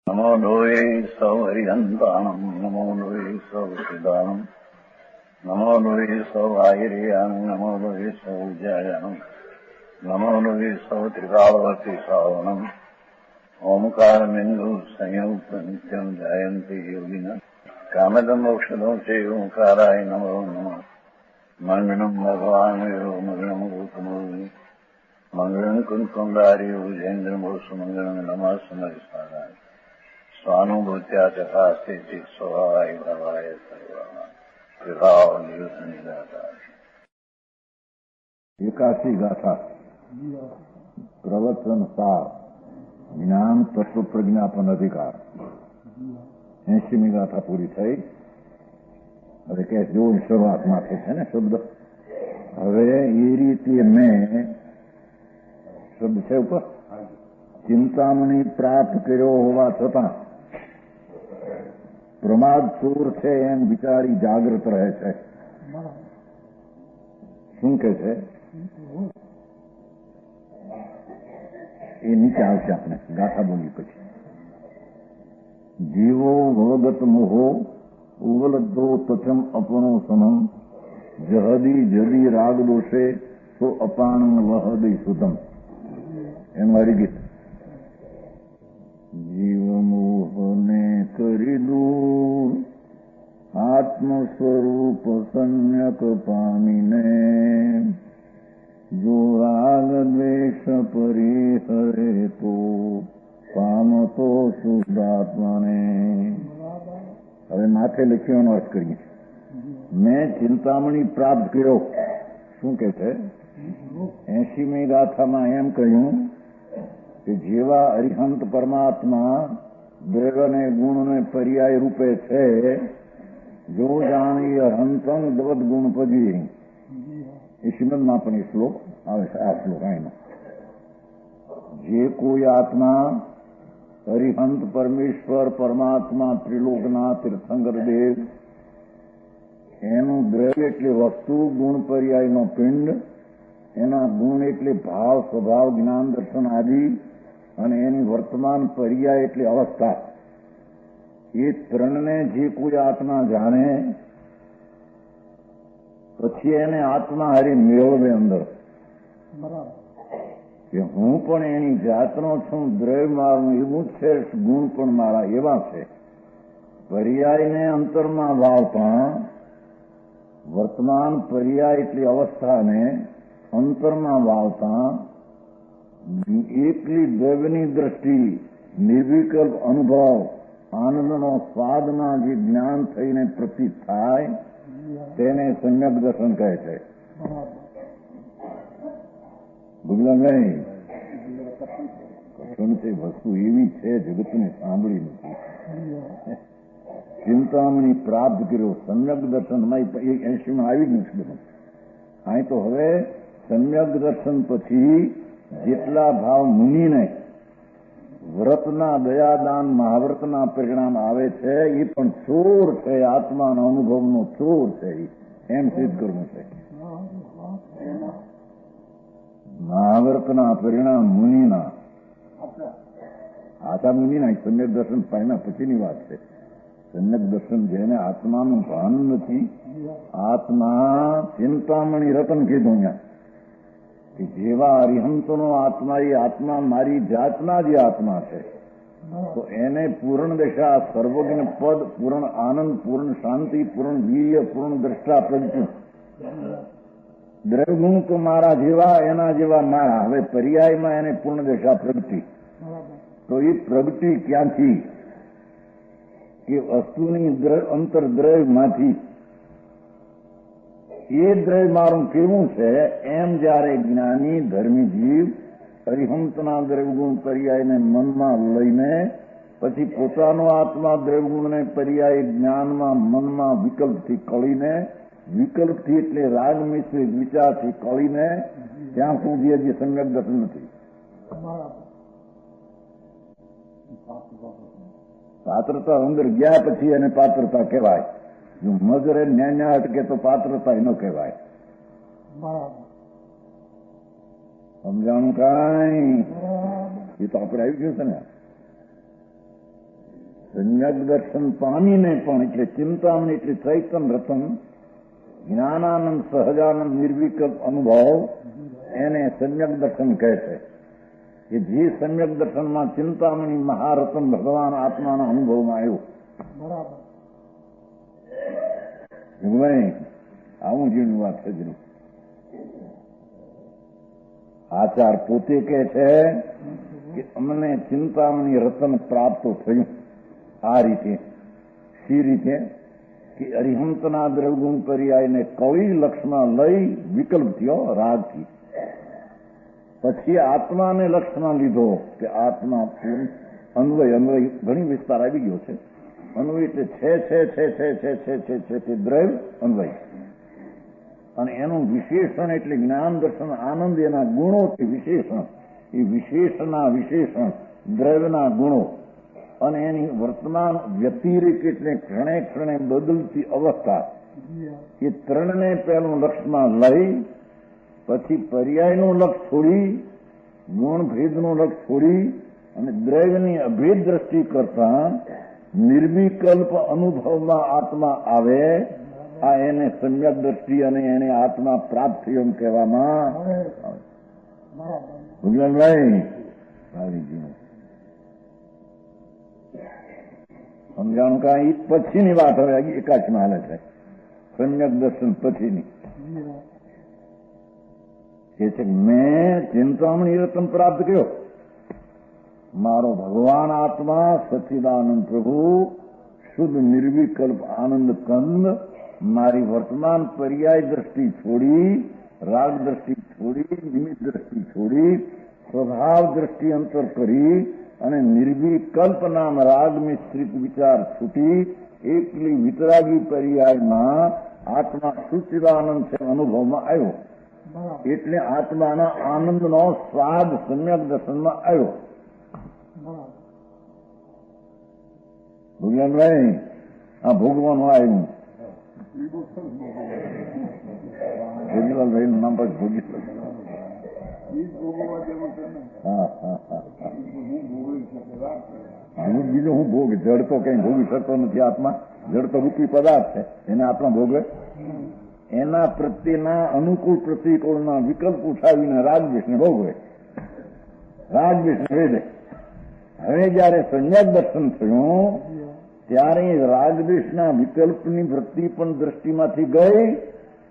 નમો લોહે સૌ હરિહંતાણમ નમો લોહે સૌ સિદાનમ નમો લોહે સૌ આયર્યાણમ નમો લોહે સૌ જયાણમ નમો લોહે સૌ ત્રિકાળવતી સાવણમ ઓમકારમિંદુ સંયુક્ત નિત્યમ જાયંતિ યોગિના કામદમ મોક્ષદો છે ઓંકારાય નમો નમઃ મંગળમ ભગવાન વીરો મંગળમ ગૌતમોની મંગળમ કુંકુંડાર્યો જૈન્દ્રમોષ મંગળમ નમઃ સમરિસારાય સ્વાનુભૂત્યા ચકાસ્તે સ્વભાવાય ભવાય સર્વા વિભાવ નિયુદ્ધ નિરાકાર. એકાશી ગાથા પ્રવચન સાર જ્ઞાન તત્વ પ્રજ્ઞાપન અધિકાર 80મી ગાથા પૂરી થઈ. હવે કે જો શરૂઆતમાં છે ને શબ્દ હવે એ રીતે મેં શબ્દ છે ઉપર ચિંતામણી પ્રાપ્ત કર્યો હોવા છતાં પ્રમાદ ચોર છે એમ વિચારી જાગ્રત રહે છે. શું કે છે એ નીચે આવશે આપણે ગાથા બોલી પછી. જીવો ભવગત મોહો ઉવલબ્ધો તથમ અપણો સમમ જહદી જદી રાગ દોષે તો અપાણ વહદી સુતમ. એમ વાળી ગીત. જીવમોહને કરી દૂર આત્મ સ્વરૂપ સંયક પામીને જો રાગ દ્વેષ પરિહરે તો પામતો શુદ્ધાત્માને. હવે માથે લખ્યોનો અર્થ કરીએ. મેં ચિંતામણી પ્રાપ્ત કર્યો. શું કે છે 80મી ગાથામાં એમ કહ્યું કે જેવા અરિહંત પરમાત્મા દ્રવ્યને ગુણને પર્યાય રૂપે છે જો જાણીએ હંતમ દવદ ગુણ પજી. એ શ્રીમદમાં પણ એ શ્લોક આવે છે. આ શ્લોક આનો જે કોઈ આત્મા હરિહંત પરમેશ્વર પરમાત્મા ત્રિલોકના તીર્થંકર દેવ એનું દ્રવ્ય એટલે વસ્તુ ગુણ પર્યાયનો પિંડ એના ગુણ એટલે ભાવ સ્વભાવ જ્ઞાન દર્શન આદિ અને એની વર્તમાન પર્યાય એટલે અવસ્થા. એ ત્રણને જે કોઈ આત્મા જાણે પછી એને આત્મા હારી મેળવે અંદર કે હું પણ એની જાતનો છું, દ્રવ્ય મારું એવું છે, ગુણ પણ મારા એવા છે. પર્યાયને અંતરમાં વાવતા વર્તમાન પર્યાય એટલી અવસ્થાને અંતરમાં વાવતા એટલી દ્રવ્યની દ્રષ્ટિ નિર્વિકલ્પ અનુભવ આનંદનો સ્વાદના જે જ્ઞાન થઈને પ્રતીત થાય તેને સમ્યક દર્શન કહે છે. ભૂલા નહીં કથન છે વસ્તુ એવી છે જગતને સાંભળી નથી. ચિંતામણી પ્રાપ્ત કર્યો સમ્યક દર્શન 80માં આવી જ નથી બધું. અહીં તો હવે સમ્યક દર્શન પછી જેટલા ભાવ મુનિને વ્રતના દયાદાન મહાવ્રતના પરિણામ આવે છે એ પણ ચોર છે, આત્માના અનુભવનો ચોર છે એમ સિદ્ધ કરવું છે. મહાવ્રતના પરિણામ મુનિના આશા મુનિના સમ્યક દર્શન પામ્યા પછીની વાત છે. સમ્યક દર્શન જેને આત્માનું ભાન નથી, આત્મા ચિંતામણી રતન કીધું અહીંયા કે જેવા અરિહંતનો આત્મા એ આત્મા મારી જાતના જે આત્મા છે તો એને પૂર્ણ દશા સર્વજ્ઞ પદ પૂર્ણ આનંદ પૂર્ણ શાંતિ પૂર્ણ વીર્ય પૂર્ણ દ્રષ્ટા પ્રગટ્યું. દ્રવ્યગુણ તો મારા જેવા એના જેવા મારા. હવે પર્યાયમાં એને પૂર્ણ દશા પ્રગટી. તો એ પ્રગટી ક્યાંથી કે વસ્તુની અંતરદ્રવ્યમાંથી. એ દ્રવ્ય મારું કેવું છે એમ જયારે જ્ઞાની ધર્મી જીવ અરિહંતના દ્રવ્યગુણ પર્યાયને મનમાં લઈને પછી પોતાનો આત્મા દ્રવ્યગુણને પર્યાય જ્ઞાનમાં મનમાં વિકલ્પથી કળીને, વિકલ્પથી એટલે રાગ મિશ્રિત વિચારથી કળીને ત્યાં સુધી હજી સમ્યક દર્શન નથી. પાત્રતા અંદર ગયા પછી એને પાત્રતા કહેવાય. જો મગરે ન્યાન્યા અટકે તો પાત્રતા એનો કહેવાય. સમજાણું કાંઈ એ તો આપણે આવી ગયું છે ને. સમ્યક દર્શન પામીને પણ એટલે ચિંતામણી એટલે ચૈતન રતન જ્ઞાનાનંદ સહજાનંદ નિર્વિકલ્પ અનુભવ એને સમ્યક દર્શન કહે છે કે જે સમ્યક દર્શનમાં ચિંતામણી મહારતન ભગવાન આત્માના અનુભવમાં આવ્યો. બરાબર. આવું જેની વાત છે જ નહીં. આચાર પોતે કહે છે કે અમને ચિંતામણી રતન પ્રાપ્ત થયું. આ રીતે સી રીતે કે અરિહંતના દ્રવગુણ પર્યાયને કવિ લક્ષમાં લઈ વિકલ્પ થયો રાગથી. પછી આત્માને લક્ષમાં લીધો કે આત્મા અન્વય ઘણી વિસ્તાર આવી ગયો છે. અન્વય એટલે છે તે દ્રવ્ય અન્વય અને એનું વિશેષણ એટલે જ્ઞાન દર્શન આનંદ એના ગુણો તે વિશેષણ એ વિશેષના વિશેષણ દ્રવ્યના ગુણો અને એની વર્તમાન વ્યતિરેક એટલે ક્ષણે ક્ષણે બદલતી અવસ્થા એ ત્રણને પહેલું લક્ષમાં લઈ પછી પર્યાયનું લક્ષ છોડી ગુણભેદનું લક્ષ છોડી અને દ્રવ્યની અભેદ દ્રષ્ટિ કરતા નિર્વિકલ્પ અનુભવમાં આત્મા આવે. આ એને સમ્યક દ્રષ્ટિ અને એને આત્મા પ્રાપ્ત થયો એમ કહેવામાં ભગવાનભાઈ સમજાણું કે એ પછીની વાત હવે એકાચમાં હાલે છે. સમ્યક દર્શન પછીની એ છે મેં ચિંતામણી રતન પ્રાપ્ત કર્યો. મારો ભગવાન આત્મા સચ્ચિદાનંદ પ્રભુ શુદ્ધ નિર્વિકલ્પ આનંદ કંદ મારી વર્તમાન પર્યાય દ્રષ્ટિ છોડી રાગ દ્રષ્ટિ છોડી નિમિત્ત દ્રષ્ટિ છોડી સ્વભાવ દ્રષ્ટિ અંતર કરી અને નિર્વિકલ્પ નામ રાગ મિશ્રિત વિચાર છૂટી એકલી વિતરાગી પર્યાયમાં આત્મા સચ્ચિદાનંદ છે અનુભવમાં આવ્યો. એટલે આત્માના આનંદનો સ્વાદ સમ્યક દર્શનમાં આવ્યો. ભગવાનભાઈ આ ભોગવાનું આવ્યું. ભોગીલાલભાઈ નું નામ પછી ભોગીલાલ. બીજું હું ભોગ જડ તો કઈ ભોગી શકતો નથી. આત્મા જડ તો રૂપી પદાર્થ છે એને આત્મા ભોગવે. એના પ્રત્યેના અનુકૂળ પ્રતિકૂળના વિકલ્પ ઉઠાવીને રાગદ્વેષને ભોગવે. રાગદ્વેષને વેદે. હવે જયારે સમ્યક દર્શન થયું ત્યારે રાગદ્વેષના વિકલ્પની વૃત્તિ પણ દ્રષ્ટિમાંથી ગઈ.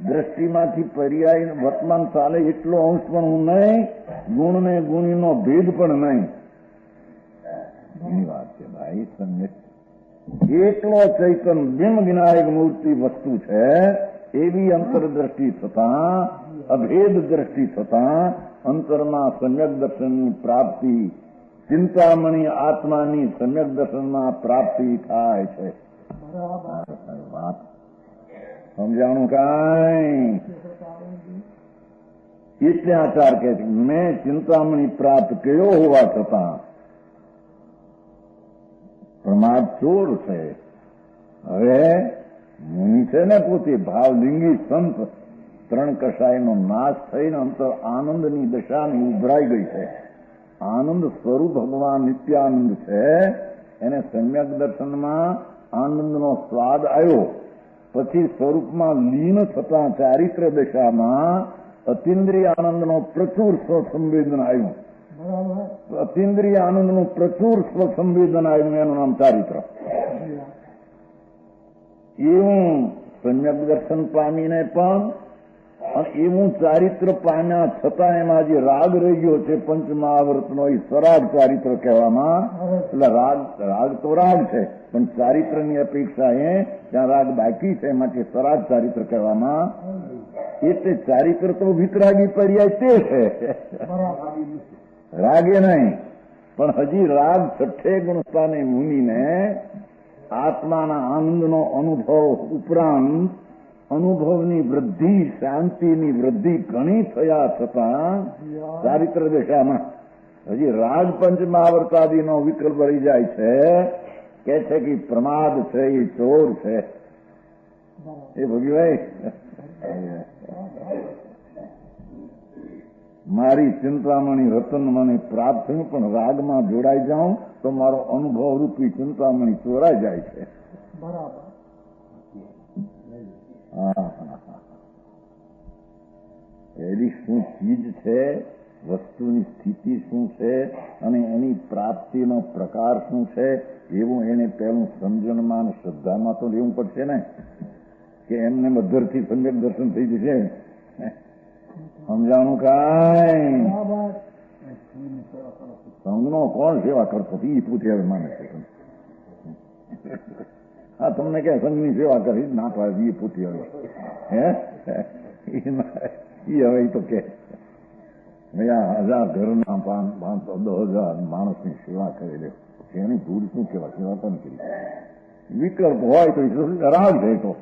દ્રષ્ટિમાંથી પર્યાય વર્તમાન ચાલે એટલો અંશ પણ હું નહીં, ગુણ ને ગુણીનો ભેદ પણ નહીં. એની વાત છે ભાઈ. સમ્યક એટલો ચૈતન બિન વિનાયક મૂર્તિ વસ્તુ છે એવી અંતરદ્રષ્ટિ થતાં અભેદ દ્રષ્ટિ થતાં અંતરમાં સમ્યક દર્શનની પ્રાપ્તિ ચિંતામણી આત્માની સમ્યક દર્શનમાં પ્રાપ્તિ થાય છે. વાત સમજાણું કાંઈ? એટલે આચાર કહે છે મેં ચિંતામણી પ્રાપ્ત કર્યો હોવા છતાં પ્રમાદ ચોર છે. હવે મુનિ છે ને પોતે ભાવલિંગી સંત ત્રણ કષાયનો નાશ થઈને અંતર આનંદની દશાની ઉભરાઈ ગઈ છે. આનંદ સ્વરૂપ ભગવાન નિત્યાનંદ છે. એને સમ્યક દર્શનમાં આનંદનો સ્વાદ આવ્યો. પછી સ્વરૂપમાં લીન થતા ચારિત્ર દશામાં અતિન્દ્રિય આનંદનો પ્રચુર સ્વસંવેદન આવ્યું. અતિન્દ્રિય આનંદનું પ્રચુર સ્વસંવેદન આવ્યું. એનું નામ ચારિત્ર. એવું સમ્યક દર્શન પામીને પણ એવું ચારિત્ર પામ્યા છતાં એમાં જે રાગ રહી ગયો છે પંચમહાવૃતનો એ સ્વરાગ ચારિત્ર કહેવામાં. એટલે રાગ તો રાગ છે પણ ચારિત્રની અપેક્ષાએ ત્યાં રાગ બાકી છે માટે સ્વરાગ ચારિત્ર કહેવામાં. એટલે ચારિત્ર તો વિતરાગી પર્યાય તે છે, રાગે નહીં. પણ હજી રાગ છઠ્ઠે ગુણસ્થાને મુનિને આત્માના આનંદનો અનુભવ ઉપરાંત અનુભવની વૃદ્ધિ શાંતિની વૃદ્ધિ ઘણી થયા છતાં ચારિત્ર દશામાં હજી રાગ પંચમહાવર્તાદિનો વિકલ્પ રહી જાય છે. કે છે કે પ્રમાદ છે એ ચોર છે. એ ભોગીભાઈ મારી ચિંતામણી રતન મને પ્રાપ્ત થયું, પણ રાગમાં જોડાઈ જાઉં તો મારો અનુભવ રૂપી ચિંતામણી ચોરાઈ જાય છે. બરાબર. એની શું ચીજ છે, વસ્તુની સ્થિતિ શું છે અને એની પ્રાપ્તિનો પ્રકાર શું છે, એવું એને પહેલું સમજણમાં અને શ્રદ્ધામાં તો લેવું પડશે ને, કે એમને મધરથી સમ્યક દર્શન થઈ જશે. સમજાણું કાંઈ સંઘનો કોણ સેવા કરતો એ પૂછે હવે માને છે. હા, તમને ક્યાં સંઘની સેવા કરી ના પાડી એ પૂછી હવે હવે એ તો કે 1000 ઘરના 500-10,000 માણસની સેવા કરી દે, એની ભૂલ શું કહેવાય? સેવા પણ કરી વિકલ્પ હોય તો રાગ જાય તો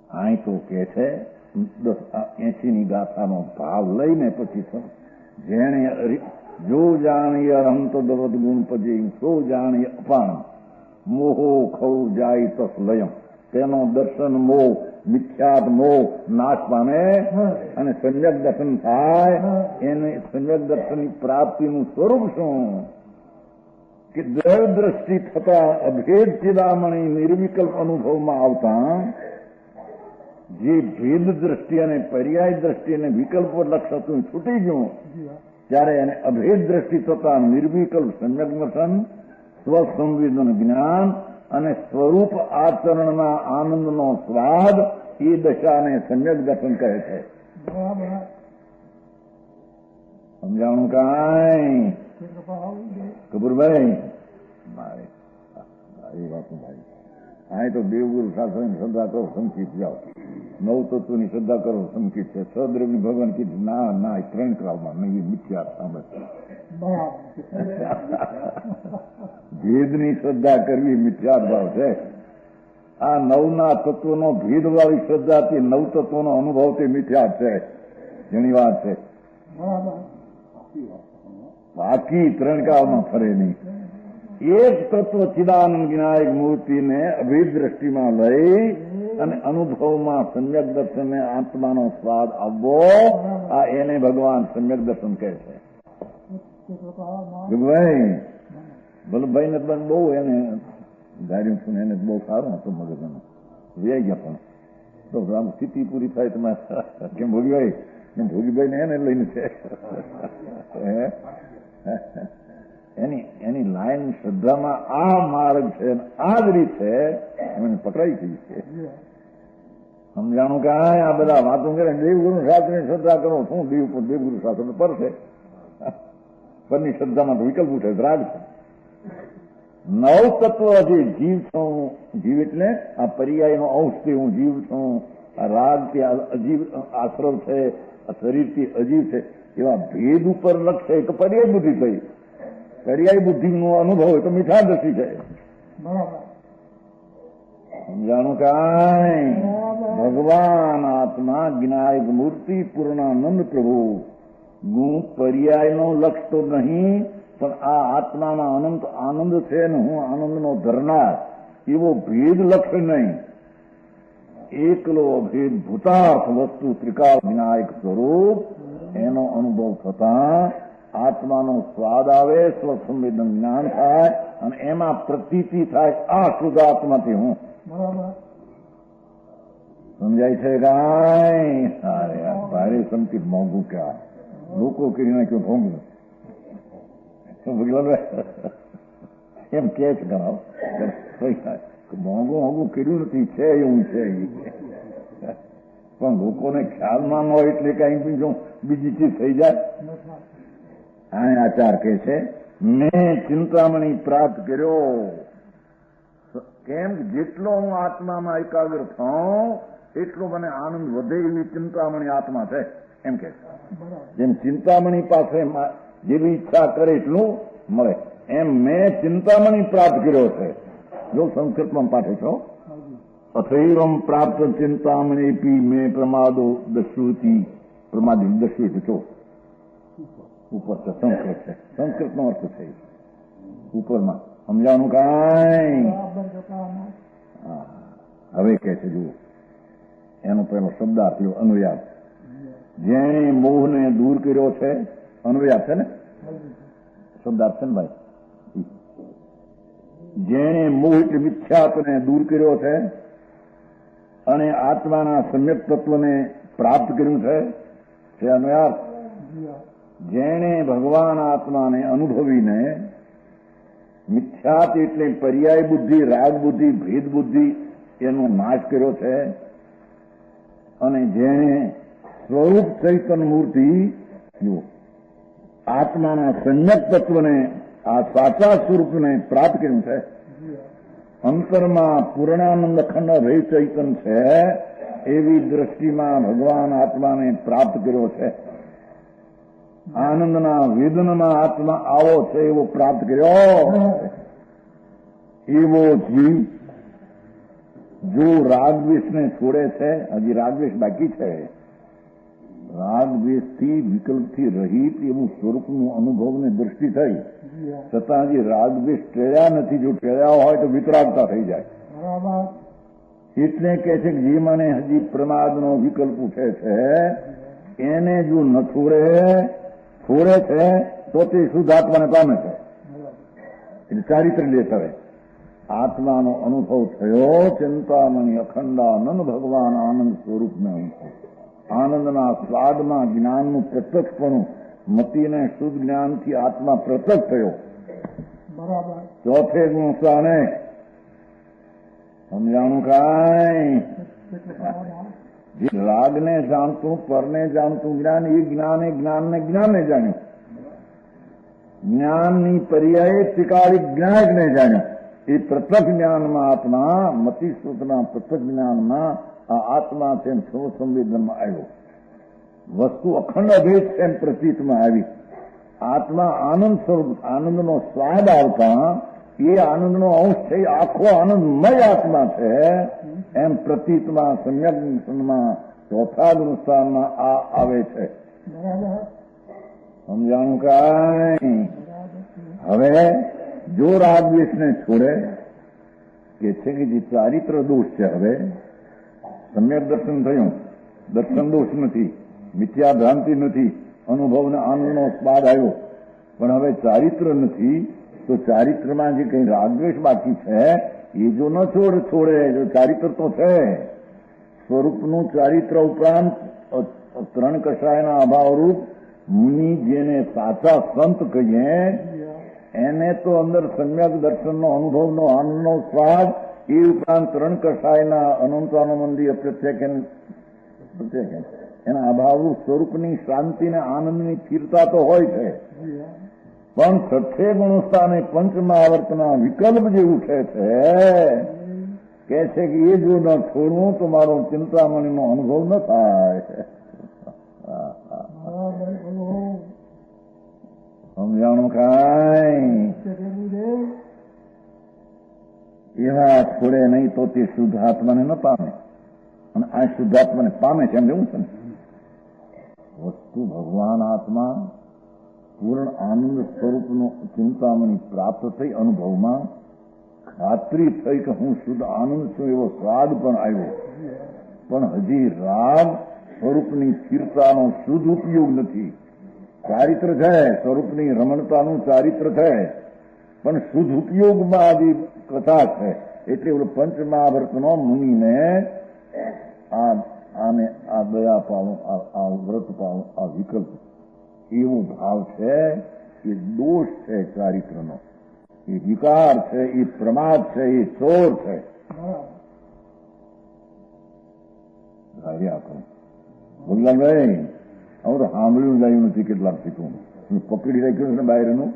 અહીં તો કે છે 80ની ગાથાનો ભાવ લઈને પછી જેણે જો જાણીએ અરહંત દવદ ગુણ પજે સો જાણીએ અપાણ મોહો ખૌ જાય તસ લયમ. તેનો દર્શન મોહ, મિથ્યાત મોહ નાશ પામે અને સમ્યક દર્શન થાય. એને સમ્યક દર્શનની પ્રાપ્તિનું સ્વરૂપ શું? કે દ્રવ દ્રષ્ટિ થતા અભેદ ચિદામણી નિર્વિકલ્પ અનુભવમાં આવતા જે ભેદ દ્રષ્ટિ અને પર્યાય દ્રષ્ટિ અને વિકલ્પ લક્ષતું છૂટી ગયું, ત્યારે એને અભેદ દ્રષ્ટિ થતા નિર્વિકલ્પ સમ્યક દર્શન, સ્વસંવેદન જ્ઞાન અને સ્વરૂપ આચરણના આનંદનો સ્વાદ, એ દશાને સમ્યક દર્શન કહે છે. સમજાણું કાંઈ કપૂરભાઈ? મારી વાતું ભાઈ, આ તો દેવગુરુ શાસ્ત્રની શ્રદ્ધા કરો સંકિત જાઓ, 9 તત્વની શ્રદ્ધા કરો સંકિત છે, સદ્રવની ભગવાન કીધું ના ના 3 કાળમાં નહીં, મિથ્યા સાંભળ. ભેદની શ્રદ્ધા કરવી મિથ્યા ભાવ છે. આ 9ના તત્વનો ભેદવાળી શ્રદ્ધાથી 9 તત્વનો અનુભવ તે મિથ્યા છે. જેની વાત છે, બાકી 3 કાળમાં ફરે નહીં. એક તત્વ ચિદાનંદ વિનાયક મૂર્તિને અભેદ દ્રષ્ટિમાં લઈ અને અનુભવમાં સમ્યક દર્શનને આત્માનો સ્વાદ આવવો, આ એને ભગવાન સમ્યક દર્શન કહે છે. વલ્લભભાઈ ને બહુ એને ધાર્યું છું, એને બહુ સારું હતું મગજનું, વ્યાઈ ગયા. પણ તો આમ સ્થિતિ પૂરી થાય તમારે કેમ ભોગીભાઈ ને ભોગીભાઈ ને એને લઈને છે એની લાઈન શ્રદ્ધામાં આ માર્ગ છે, આ જ રીત છે, એમને પકડાઈ ગઈ છે. સમજાણું કે આ બધા વાતો કરે દેવગુરુ શાસ્ત્રની શ્રદ્ધા કરો, શું દેવગુરુ શાસ્ત્ર પર છે, પરની શ્રદ્ધામાં તો વિકલ્પ છે, રાગ છે. 9 તત્વ જે જીવ છું, જીવ એટલે આ પર્યાયનો અંશથી હું જીવ છું, આ રાગ તે અજીવ આશ્રવ છે, આ શરીરથી અજીવ છે, એવા ભેદ ઉપર લક્ષ્ય એક પર્યાય બુદ્ધિ થઈ. પર્યાય બુદ્ધિનો અનુભવ હોય તો મીઠા દ્રષ્ટિ છે. સમજાણું કાંઈ? ભગવાન આત્મા જ્ઞાયક મૂર્તિ પૂર્ણાનંદ પ્રભુ ગુણ પર્યાયનો લક્ષ તો નહીં, પણ આ આત્મામાં અનંત આનંદ છે ને હું આનંદનો ધરનાર, એવો ભેદ લક્ષ નહીં. એકલો અભેદ ભૂતાર્થ વસ્તુ ત્રિકાળ વિનાયક સ્વરૂપ, એનો અનુભવ થતા આત્માનો સ્વાદ આવે, સ્વસંવેદન જ્ઞાન થાય અને એમાં પ્રતીતિ થાય, આ શુદ્ધ આત્માથી હું. સમજાય છે કાંઈ? ભારે સંકિત મોંઘું ક્યાં લોકો કરી નાખ્યું ભોંગું એમ કે છે ઘણા મોંઘું મોંઘું કર્યું નથી, છે એવું છે. પણ લોકોને ખ્યાલમાં ન હોય એટલે કઈ બીજી ચીજ થઈ જાય. આ આચાર કહે છે મેં ચિંતામણી પ્રાપ્ત કર્યો. કેમ? જેટલો હું આત્મામાં એકાગ્ર થાઉં એટલો મને આનંદ વધે એવી ચિંતામણી આત્મા છે, એમ કે. જેમ ચિંતામણી પાસે જેવી ઈચ્છા કરે એટલું મળે, એમ મેં ચિંતામણી પ્રાપ્ત કર્યો છે. જો સંસ્કૃતમાં પાઠે છો, અથૈવમ પ્રાપ્ત ચિંતામણી પી મેં પ્રમાદો દશ્રુતિ, પ્રમાદી દશ્રુતિ છો ઉપર છે, સંસ્કૃત છે, સંસ્કૃતનો અર્થ છે ઉપરમાં. સમજાવવાનું કાંઈ? હવે કે છે જુઓ, એનો પહેલો શબ્દાર્થ અનુયાદ. જેણે મોહને દૂર કર્યો છે, અન્વય આપશે ને, શબ્દ આપશે ને ભાઈ, જેણે મોહ એટલે મિથ્યાત્વને દૂર કર્યો છે અને આત્માના સમ્યક તત્વને પ્રાપ્ત કર્યું છે અન્વયાર્થ. જેણે ભગવાન આત્માને અનુભવીને મિથ્યાત એટલે પર્યાય બુદ્ધિ, રાગ બુદ્ધિ, ભેદ બુદ્ધિ એનો નાશ કર્યો છે અને જેણે સ્વરૂપ ચૈતન મૂર્તિ આત્માના સમ્યક તત્વને આ સાચા સ્વરૂપને પ્રાપ્ત કર્યું છે. અંતરમાં પૂર્ણાનંદ અખંડ ભય ચૈતન છે એવી દ્રષ્ટિમાં ભગવાન આત્માને પ્રાપ્ત કર્યો છે. આનંદના વેદનમાં આત્મા આવો છે એવો પ્રાપ્ત કર્યો. એવો જીવ જો રાગદ્વેષને છોડે છે, હજી રાગદ્વેષ બાકી છે, રાગદ્વેષથી વિકલ્પથી રહિત એવું સ્વરૂપનું અનુભવને દૃષ્ટિ થઈ છતાં હજી રાગદ્વેષ ટેળ્યા નથી. જો ટેળ્યા હોય તો વિતરાગતા થઈ જાય. એટલે કે છે કે જે મને હજી પ્રમાદનો વિકલ્પ ઉઠે છે એને જો ન છોડે છે તો તે શુદ્ધ આત્માને પામે છે. એટલે ચારિત્ર લે હવે આત્માનો અનુભવ થયો. ચિંતામણી અખંડાનંદ ભગવાન આનંદ સ્વરૂપને આનંદના સ્વાદમાં જ્ઞાનનું પ્રત્યક્ષપણું મતીને શુદ્ધ જ્ઞાનથી આત્મા પ્રત્યક્ષ થયો. બરાબર. ચોથે ગુણ સ્થાને સમજાણું કાંઈ રાગને જાણતું, પરને જાણતું જ્ઞાન, એ જ્ઞાને જ્ઞાનને જાણ્યું. જ્ઞાનની પર્યાય ત્રિકાળિક જ્ઞાનને જાણ્યું. એ પ્રત્યક્ષ જ્ઞાનમાં આત્મા મતિ સુધના પ્રત્યક્ષ જ્ઞાનમાં આ આત્મા તેમ સંવેદનમાં આવ્યો. વસ્તુ અખંડ અભેદ તેમ પ્રતીતમાં આવી. આત્મા આનંદ સ્વરૂપ, આનંદનો સ્વાદ આવતા એ આનંદનો અંશ છે. આખો આનંદમય આત્મા છે એમ પ્રતીતમાં સમ્યકમાં ચોથા ગુણસ્થાનમાં આ આવે છે. સમજાણું કાંઈ? હવે જો રાગદ્વેષને છોડે કે છે કે જે ચારિત્ર દોષ છે, હવે સમ્યક દર્શન થયું, દર્શન દોષ નથી, મિથ્યા ભ્રાંતિ નથી, અનુભવને આનંદનો સ્વાદ આવ્યો, પણ હવે ચારિત્ર નથી તો ચારિત્રમાં જે કંઈ રાગદ્વેષ બાકી છે એ જો ન છોડે, જો ચારિત્ર તો છે સ્વરૂપનું ચારિત્ર ઉપરાંત ત્રણ કષાયના અભાવરૂપ મુનિ જેને સાચા સંત કહીએ એને તો અંદર સમ્યક દર્શનનો અનુભવનો આનંદનો સ્વાદ, એ ઉપરાંત ત્રણ કષાયના અનંતાનુબંધી અપ્રત્યક એના અભાવરૂપ સ્વરૂપની શાંતિને આનંદની સ્થિરતા તો હોય છે, પણ છઠ્ઠે ગુણસ્થાને પંચમા આવર્તના વિકલ્પ જે ઉઠે છે કે છે કે એ જો ન છોડવું તો મારો ચિંતામણીનો અનુભવ ન થાય. સમજાણું કાંઈ? એવા છોડે નહીં તો તે શુદ્ધાત્માને ન પામે, અને આ શુદ્ધાત્માને પામે છે એમ કેવું છે ને. વસ્તુ ભગવાન આત્મા પૂર્ણ આનંદ સ્વરૂપનો ચિંતામણી પ્રાપ્ત થઈ અનુભવમાં ખાતરી થઈ કે હું શુદ્ધ આનંદ છું એવો સ્વાદ પણ આવ્યો, પણ હજી રાગ સ્વરૂપની સ્થિરતાનો શુદ્ધ ઉપયોગ નથી. ચારિત્ર છે, સ્વરૂપની રમણતાનું ચારિત્ર છે, પણ શુદ્ધ ઉપયોગમાં આજે કથા છે. એટલે પંચમહાવર્તનો મુનિને આને આ દયા પાવું, આ વ્રત પાવું, આ વિકલ્પ એવો ભાવ છે. એ દોષ છે ચારિત્રનો, એ વિકાર છે, એ પ્રમાદ છે, એ ચોર છે. ભગવાનભાઈ હું તો સાંભળ્યું જાયું નથી કેટલાક શીખું પકડી રાખ્યું છે બહારનું.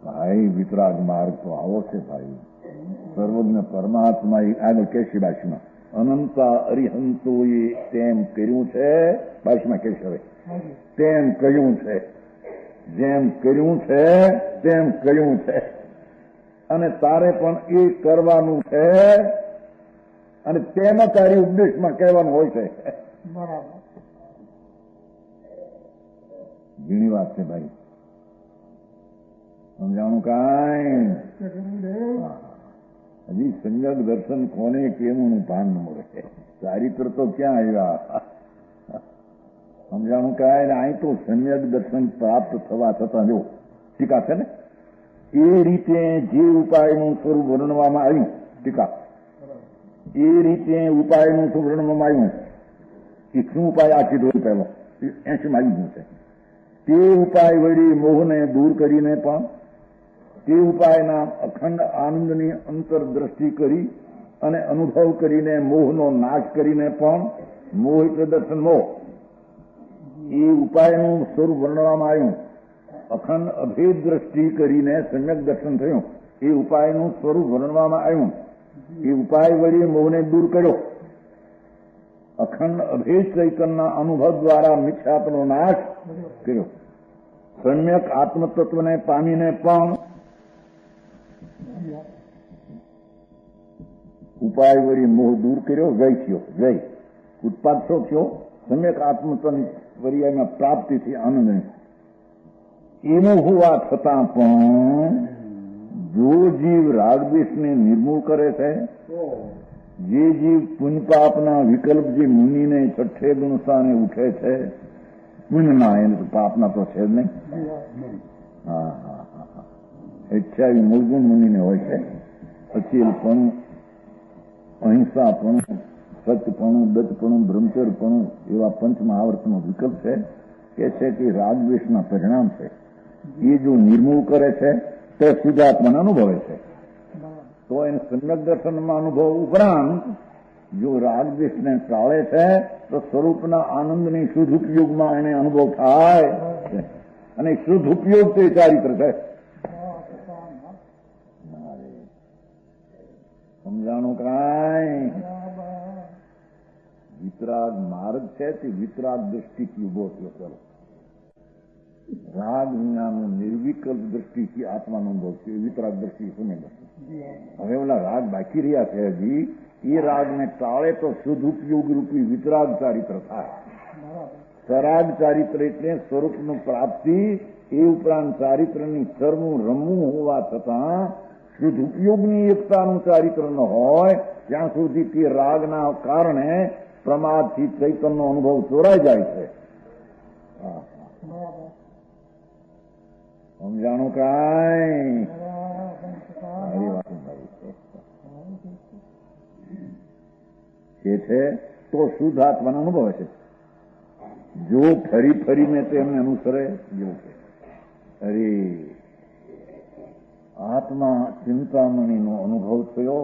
ભાઈ વિતરાગ માર્ગ તો આવો છે ભાઈ. સર્વજ્ઞ પરમાત્મા આગળ કેશી ભાષમાં અનંતા અરિહંતોએ તેમ કર્યું છે. ભાષમાં કેશ હવે તેમ કહ્યું છે, જેમ કર્યું છે તેમ કહ્યું છે, અને તારે પણ એ કરવાનું છે, અને તેમાં તારી ઉપદેશમાં કહેવાનું હોય છે. બરાબર, ઘણી વાત છે ભાઈ. સમજાણું કાંઈ? હજી સંજ્ઞક દર્શન કોને કેવું ભાન ન મળે. ચારિત્ર તો ક્યાં આવ્યા સમજાણું કાંઈ. અહીં તો સંજ્ઞક દર્શન પ્રાપ્ત થવા છતાં જો ટીકા છે ને એ રીતે જે ઉપાયનું સ્વરૂપ વર્ણવામાં આવ્યું ટીકા એ રીતે ઉપાયનું શું વર્ણવામાં આવ્યું એ શું ઉપાય આ કીધો પહેલો 80 માં આવી ગયું છે. તે ઉપાય વળી મોહને દૂર કરીને પણ તે ઉપાયના અખંડ આનંદની અંતરદ્રષ્ટિ કરી અને અનુભવ કરીને મોહનો નાશ કરીને પણ મોહ એટલે દર્શન મોહ એ ઉપાયનું સ્વરૂપ વર્ણવામાં આવ્યું. અખંડ અભેદ દ્રષ્ટિ કરીને સમ્યક દર્શન થયું. એ ઉપાયનું સ્વરૂપ વર્ણવામાં આવ્યું. એ ઉપાય વળી મોહને દૂર કર્યો. અખંડ અભેદ ચૈતનના અનુભવ દ્વારા મિથ્યાત્વનો નાશ કર્યો. સમ્યક આત્મતત્વને પામીને પણ ઉપાય વળી મોહ દૂર કર્યો. જય થયો. જય ઉત્પાદ શો થયો સમ્યક આત્મતત્વ પર્યાયમાં પ્રાપ્તિથી આનંદ. એનું હોવા છતાં પણ જો જીવ રાગદ્વેષને નિર્મૂળ કરે છે, જે જીવ પુણ્યપાપના વિકલ્પ જે મુનિને છઠ્ઠે ગુણસ્થાને ઉઠે છે પુણ્યના એને તો પાપના તો છે જ નહીં. હા હા હા હા 28 મૂળગુણ મુનિને હોય છે. અચીલપણું, અહિંસાપણું, સત્યપણું, દત્તપણું, બ્રહ્મચર્યપણું એવા પંચમહાવર્તનો વિકલ્પ છે કે રાગદ્વેષના પરિણામ છે. એ જો નિર્મૂળ કરે છે તો શુદ્ધાત્માને અનુભવે છે. તો એને સમ્યક દર્શનમાં અનુભવ ઉપરાંત જો રાગદ્વેષને ટાળે છે તો સ્વરૂપના આનંદની શુદ્ધ ઉપયોગમાં એને અનુભવ થાય છે. અને શુદ્ધ ઉપયોગ તે ચારિત્ર છે. સમજાણું કાંઈ. વિતરાગ માર્ગ છે તે વિતરાગ દ્રષ્ટિથી ઉભો થયો. ચલો રાગ વિનાનું નિર્વિકલ્પ દ્રષ્ટિથી આત્માનો અનુભવ છે. વિતરાગ દ્રષ્ટિ શું હવે ઓલા રાગ બાકી રહ્યા છે હજી એ રાગને ટાળે તો શુદ્ધ ઉપયોગ રૂપી વિતરાગ ચારિત્ર થાય. સરાગ ચારિત્ર એટલે સ્વરૂપનું પ્રાપ્તિ. એ ઉપરાંત ચારિત્રની સરવું રમવું હોવા છતાં શુદ્ધ ઉપયોગની એકતાનું ચારિત્ર ન હોય ત્યાં સુધી તે રાગના કારણે પ્રમાદથી ચૈતનનો અનુભવ ચોરાઈ જાય છે. સમજાણું કાંઈ. એ છે તો શુદ્ધ આત્માનો અનુભવ છે. જો ફરી ફરીને તેમને અનુસરે જો કે અરે આત્મા ચિંતામણીનો અનુભવ થયો,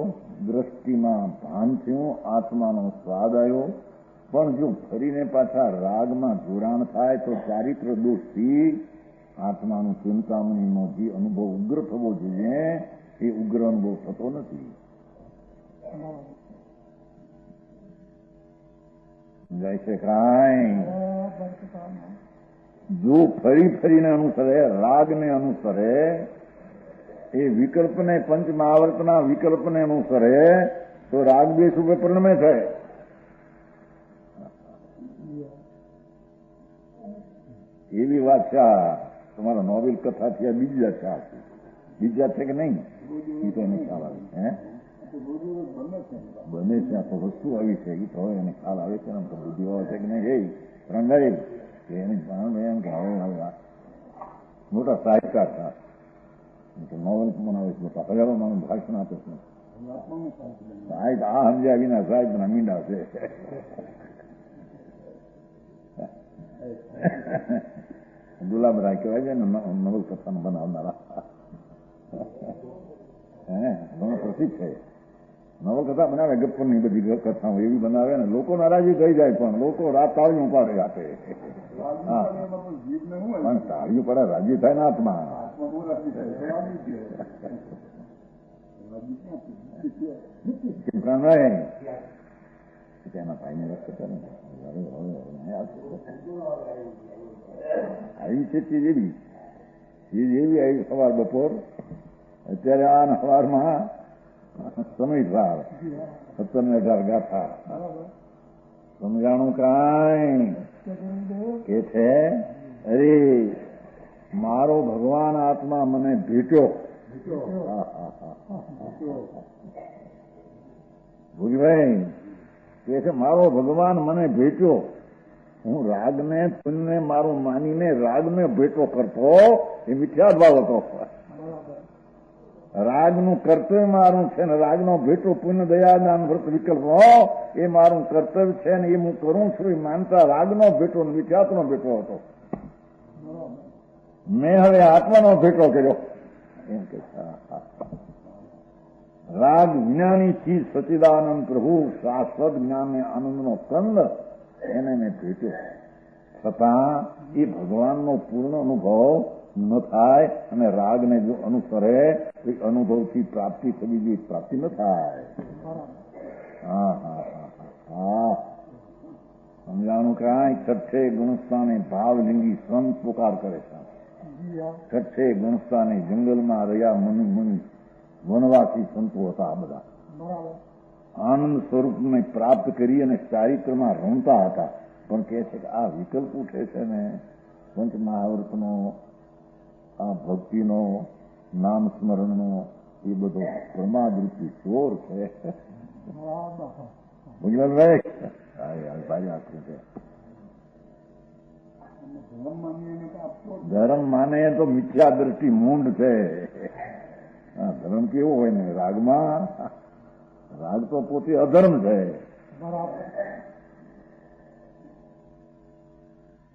દ્રષ્ટિમાં ભાન થયું, આત્માનો સ્વાદ આવ્યો. પણ જો ફરીને પાછા રાગમાં જોડાણ થાય તો ચારિત્ર દોષથી આત્માનું ચિંતામણીનો જે અનુભવ ઉગ્ર થવો જોઈએ એ ઉગ્ર અનુભવ થતો નથી. જાય છે કાંઈ. જો ફરી ફરીને અનુસરે, રાગને અનુસરે, એ વિકલ્પને પંચમહાવર્તના વિકલ્પને અનુસરે તો રાગદ્વેષ રૂપે પરિણમે છે. એવી વાત છે. તમારા નોવેલ કથાથી આ બીજા છે. બીજા છે કે નહીં એ તો એને ખ્યાલ આવે. બને છે તો વસ્તુ આવી છે એ તો હવે એને ખ્યાલ આવે છે. તો બુદ્ધિ આવે છે કે નહીં એ રંગાઈ કે એને જાણ એમ કે હવે મોટા સાહિત્યકાર હતા નોવેલ બનાવે છે. મોટા હજારો માનું ભાષણ આપે છે. સાહેબ આ સમજ્યા વિના સાહેબના મીંડા છે. ગુલાબરાય કહેવાય છે ને નવલકથાનું બનાવનારા. ઘણો પ્રસિદ્ધ છે. નવલકથા બનાવે ગપ્પરની બધી કથાઓ એવી બનાવે ને લોકો નારાજી થઈ જાય પણ લોકો રાત તાળીઓ પાડે આપે. પણ તાળીઓ પડે રાજી થાય ને આત્મા. તેના ભાઈને રસ્તે કરે આવી છે ચીજ એવી આવી સવાર બપોર. અત્યારે આ સવારમાં સમય વાર 17 ને 18 ગાથા. સમજાણું કાંઈ. કે છે અરે મારો ભગવાન આત્મા મને ભેટ્યો. ભોગીભાઈ કે છે મારો ભગવાન મને ભેટ્યો, હું રાગને પુણ્યને મારું માનીને રાગને ભેટો કરતો એ મિથ્યા ભાવ હતો. રાગનું કર્તવ્ય મારું છે ને રાગનો ભેટો પુણ્ય દયા દાન વ્રત વિકલ્પ એ મારું કર્તવ્ય છે ને એ હું કરું છું એ માનતા રાગનો ભેટો મિથ્યાત્વનો ભેટો હતો. મેં હવે આત્માનો ભેટો કર્યો એમ કે રાગ જ્ઞાની ચીજ સચિદાનંદ પ્રભુ શાશ્વત જ્ઞાનને આનંદનો કંદ એને મેં ભેટ્યો. છતાં એ ભગવાનનો પૂર્ણ અનુભવ ન થાય અને રાગને જો અનુસરે એ અનુભવથી પ્રાપ્તિ થવી જોઈએ, પ્રાપ્તિ ન થાય. હા હા હા હા સમજાણું કાંઈ છઠ્ઠે ગુણસ્થાને ભાવલિંગી સંત પુકાર કરે છે. છઠ્ઠે ગુણસ્થાને જંગલમાં રહ્યા મુનિ મુનિ વનવાસી સંતો હતા. આ બધા આનંદ સ્વરૂપને પ્રાપ્ત કરી અને ચારિત્રમાં રમતા હતા. પણ કહે છે કે આ વિકલ્પ ઉઠે છે ને પંચ મહાવ્રતનો, આ ભક્તિનો, નામ સ્મરણનો એ બધો પ્રમાદરૂપી ચોર છે. ભાઈ આખું છે ધર્મ માને તો મિથ્યા દ્રષ્ટિ મૂંડ છે. ધર્મ કેવો હોય ને રાગમાં, રાગ તો પોતે અધર્મ છે.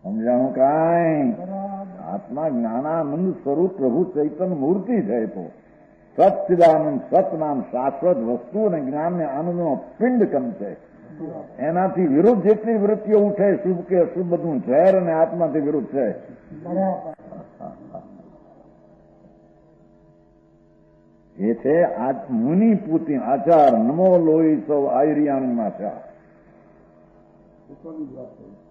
સમજાણું કાંઈ? આત્મા જ્ઞાનાનંદ સ્વરૂપ પ્રભુ ચૈતન્ય મૂર્તિ છે. તો સચ્ચિદાનંદ સત નામ શાશ્વત વસ્તુ અને જ્ઞાનને આનંદનો પિંડકમ છે. એનાથી વિરુદ્ધ જેટલી વૃત્તિઓ ઉઠે શુભ કે અશુભ બધું ઝેર અને આત્માથી વિરુદ્ધ છે. એ છે મુનિ પૂતિ આચાર નમો લોહી સૌ આયરિયાણીમાં છે.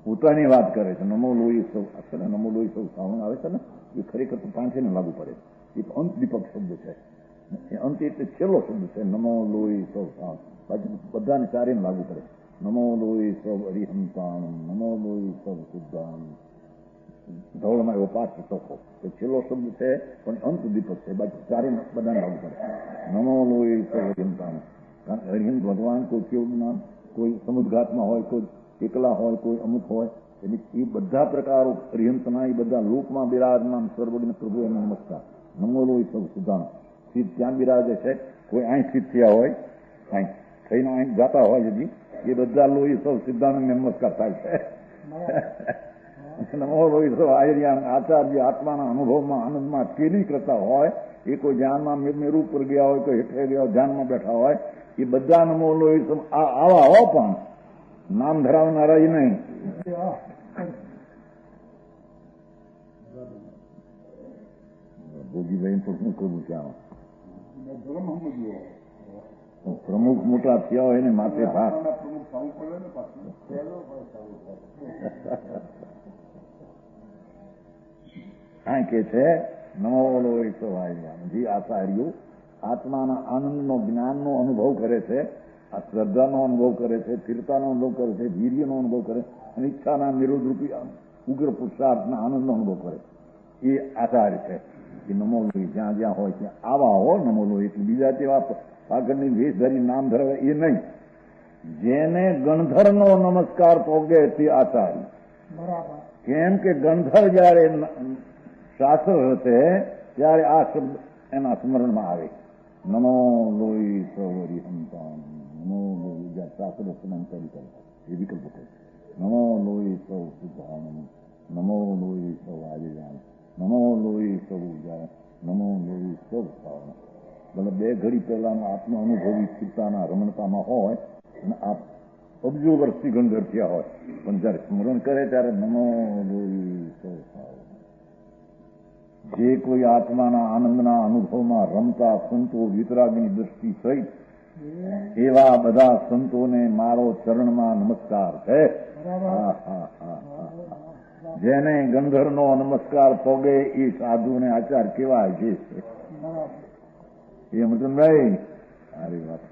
પોતાની વાત કરે છે. નમો લોહી સૌ છે ને, નમો લોહી સૌ શ્રાવણ આવે છે ને એ ખરેખર તો પાંચે ને લાગુ પડે. એ અંત દીપક શબ્દ છે. એ અંત એટલે છેલ્લો શબ્દ છે. નમો લોહી સૌ શ્રાવણ બાજુ બધાને ચારે લાગુ પડે. નમો લોહી સૌ અરિહંતાણ, નમો લોહી સૌ શુદ્ધાન. ધવળમાં એવો પાઠ ચોખ્ખો એ છેલ્લો શબ્દ છે પણ અંત દીપક છે. બાકી ચારે બધાને લાગુ પડે. નમો લોહી સૌ અરિહંતાણ. કારણ કે અરિહંત ભગવાન કોઈ કેવું જ્ઞાન, કોઈ સમુદ્ઘાતમાં હોય, કોઈ એકલા હોય, કોઈ અમુક હોય. એટલે એ બધા પ્રકારો અરિહંતના એ બધા લોકમાં બિરાજમાન સર્વજ્ઞ પ્રભુ એને નમસ્કાર. નમો લોહી સૌ શુદ્ધાન. સ્થિત ત્યાં બિરાજે છે. કોઈ અહીં સ્થિત થયા હોય, અહીં થઈને અહીં જાતા હોય હજી એ બધા લોહી સૌ સિદ્ધાનંદને નમસ્કાર થાય છે. નમો લોહી સૌ આયર્યાન આચાર્ય આત્માના અનુભવમાં આનંદમાં કેલી કરતા હોય. એ કોઈ ધ્યાનમાં મેરુ ઉપર ગયા હોય, કોઈ હેઠે ગયા હોય, ધ્યાનમાં બેઠા હોય, એ બધા નમો લોહી આવા હો પણ નામ ધરાવનારા એ નહીં. ભોગીભાઈ તો શું કરવું ત્યાં પ્રમુખ મોટા થયા હોય ને માથે ભાગ. હા કે છે નમો લોહી સૌ આયર્યાન. જે આચાર્યો આત્માના આનંદનો જ્ઞાનનો અનુભવ કરે છે, આ શ્રદ્ધાનો અનુભવ કરે છે, સ્થિરતાનો અનુભવ કરે છે, વીર્યનો અનુભવ કરે અને ઈચ્છાના નિરોધરૂપી ઉગ્ર પુરુષાર્થના આનંદનો અનુભવ કરે એ આચાર્ય છે. એ નમો લોહી જ્યાં જ્યાં હોય ત્યાં આવા હો નમો લોહી. એટલે બીજા તેવા પાગળની વેશ ધરી નામ ધરાવે એ નહીં. જેને ગણધરનો નમસ્કાર પોગે તે આચાર્ય. કેમ કે ગણધર જયારે શાસ્ત્ર હશે ત્યારે આ શબ્દ એના સ્મરણમાં આવે. નમો લોહી સૌ અરિહંતાણ, નમો લોહી જ્યાં શાસ્ત્ર સ્મરણ કરી કરે એ વિકલ્પ છે. નમો લોહી સૌ શુદ્ધાનંદ, નમો લોહી સૌ આયર્યાન, નમો લોહી સૌ જાય, નમો લોહી સૌ શ્રાવણ. ભલે બે ઘડી પહેલાનો આત્મ અનુભવી સ્થિરતાના રમણતામાં હોય અને આ અબજો વર્ષથી ગણધર થયા હોય, પણ જયારે સ્મરણ કરે ત્યારે નમો લોહી સૌ શ્રાવણ. જે કોઈ આત્માના આનંદના અનુભવમાં રમતા સંતો વિતરાગની દ્રષ્ટિ સહિત એવા બધા સંતોને મારો ચરણમાં નમસ્કાર છે. જેને ગંધર્વનો નમસ્કાર પોગે એ સાધુને આચાર કેવાય છે. એ મતલબ નહીં. સારી વાત.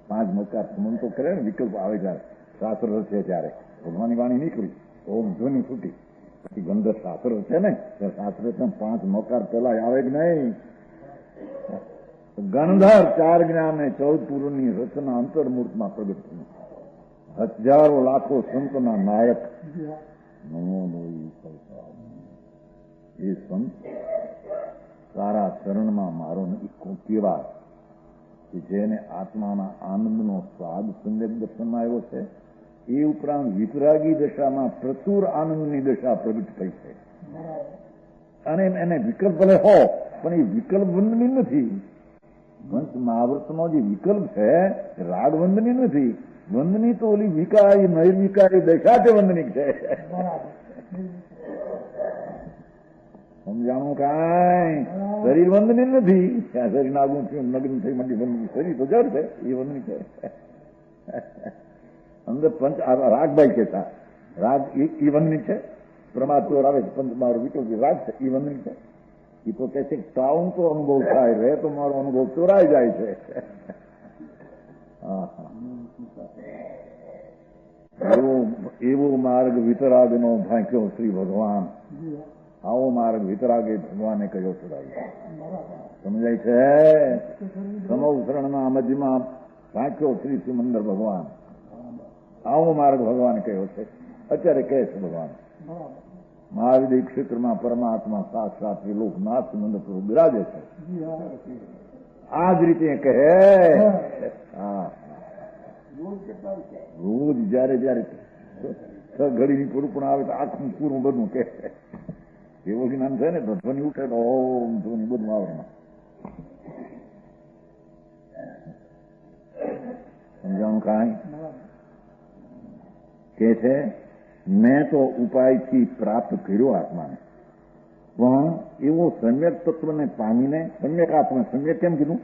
5 મસ્કાર મન તો કરે ને વિકલ્પ આવે ત્યારે શાસ્ત્ર છે ત્યારે ભગવાનની વાણી નીકળી ઓમ ધ્વનિ છૂટી. ગંધર શાસ્ત્ર છે ને શાસ્ત્ર 5 મોકાર પેલા આવે જ નહીં. ગણધર 4 જ્ઞાન અને 14 પૂર્વની રચના અંતર્મૂર્તમાં પ્રગટ થયું. હજારો લાખો સંતના નાયક નમો નોઈ સંસાર. એ સંત તારા ચરણમાં મારો કેવા કે જેને આત્માના આનંદનો સ્વાદ સમ્યક દર્શનમાં આવ્યો છે, એ ઉપરાંત વિતરાગી દશામાં પ્રચુર આનંદની દશા પ્રગટ થઈ છે. અને એને વિકલ્પ ભલે હો, પણ એ વિકલ્પ વંદની નથી. પંચ મહાવૃતનો જે વિકલ્પ છે રાગ વંદની નથી. વંદની તો ઓલી વિકારી નૈર્વિકારી દશા તે વંદની છે. સમજાણું કાંઈ? શરીર વંદની નથી. શરીર નાગું થયું નગ્ન થઈ માંડી વંદની. શરીર તો જડ છે, એ વંદની છે. અંદર પંચ રાગભાઈ કહેતા રાગ એ વંદની છે. પરમાત્મા આવે છે પંચ મારો વિકલ્પ રાગ છે, એ વંદની છે. એ તો કહે છે ટાઉન તો અનુભવ થાય, રહે તો મારો અનુભવ ચોરાઈ જાય છે. એવો માર્ગ વિતરાગનો ભાંક્યો શ્રી ભગવાન. આવો માર્ગ વિતરાગે ભગવાને કયો ચડાવી. સમજાય છે? સમવસરણના મધ્યમાં ભાંક્યો શ્રી સિમંદર ભગવાન. આવો માર્ગ ભગવાન કયો છે. અત્યારે કહે છે ભગવાન મહાવિદ્ય ક્ષેત્રમાં પરમાત્મા સાક્ષાત લોકનાથ સિમંદર પ્રભુ બિરાજે છે. આ જ રીતે કહે. હા, રોજ જયારે ઘડીની થોડું પણ આવે તો આખું પૂરું બધું કે એવું જ્ઞાન છે ને. ધ્વનિ ઉઠે તો ઓમ ધ્વનિ બધું આવરણ. સમજાણું કાંઈ? કે છે મેં તો ઉપાયથી પ્રાપ્ત કર્યો આત્માને, પણ એવો સમ્યક તત્વને પામીને સમ્યક આત્મા. સમ્યક કેમ કીધું?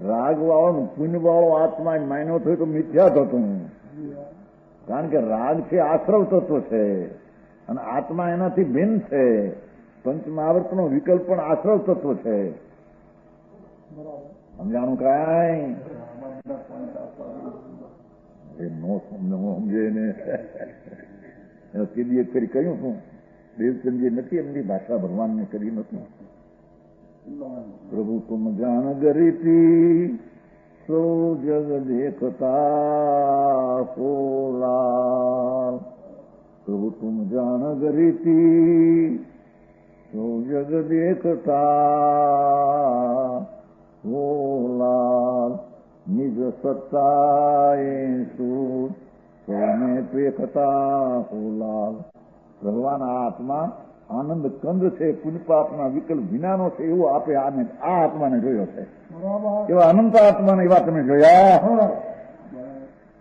રાગ વાળો પુણ્ય વાળો આત્મા માન્યો થયો તો મિથ્યા થતું. કારણ કે રાગ છે આશ્રવ તત્વ છે અને આત્મા એનાથી ભિન્ન છે. પંચમહાવર્તનો વિકલ્પ પણ આશ્રવ તત્વ છે. સમજાણું કાંઈ? નો સમજે ને સીધી એક કરી કહ્યું છું. દેવચંદજી નથી એમની ભાષા ભગવાનને કરી નથી. પ્રભુ તુમ જાન ગરીતી સો જગ દેખતા સોલાલ. પ્રભુ તુમ જાન ગરીતી સો જગ દેખતા સોલાલ. નિજ સત્તાએ સૂત સોને પેખતા સોલાલ. ભગવાન આ આત્મા આનંદ કંદ છે, પુણ્યપાપના વિકલ્પ વિનાનો છે. એવો આપે આ આત્માને જોયો છે. એવા અનંત આત્માને એવા તમે જોયા.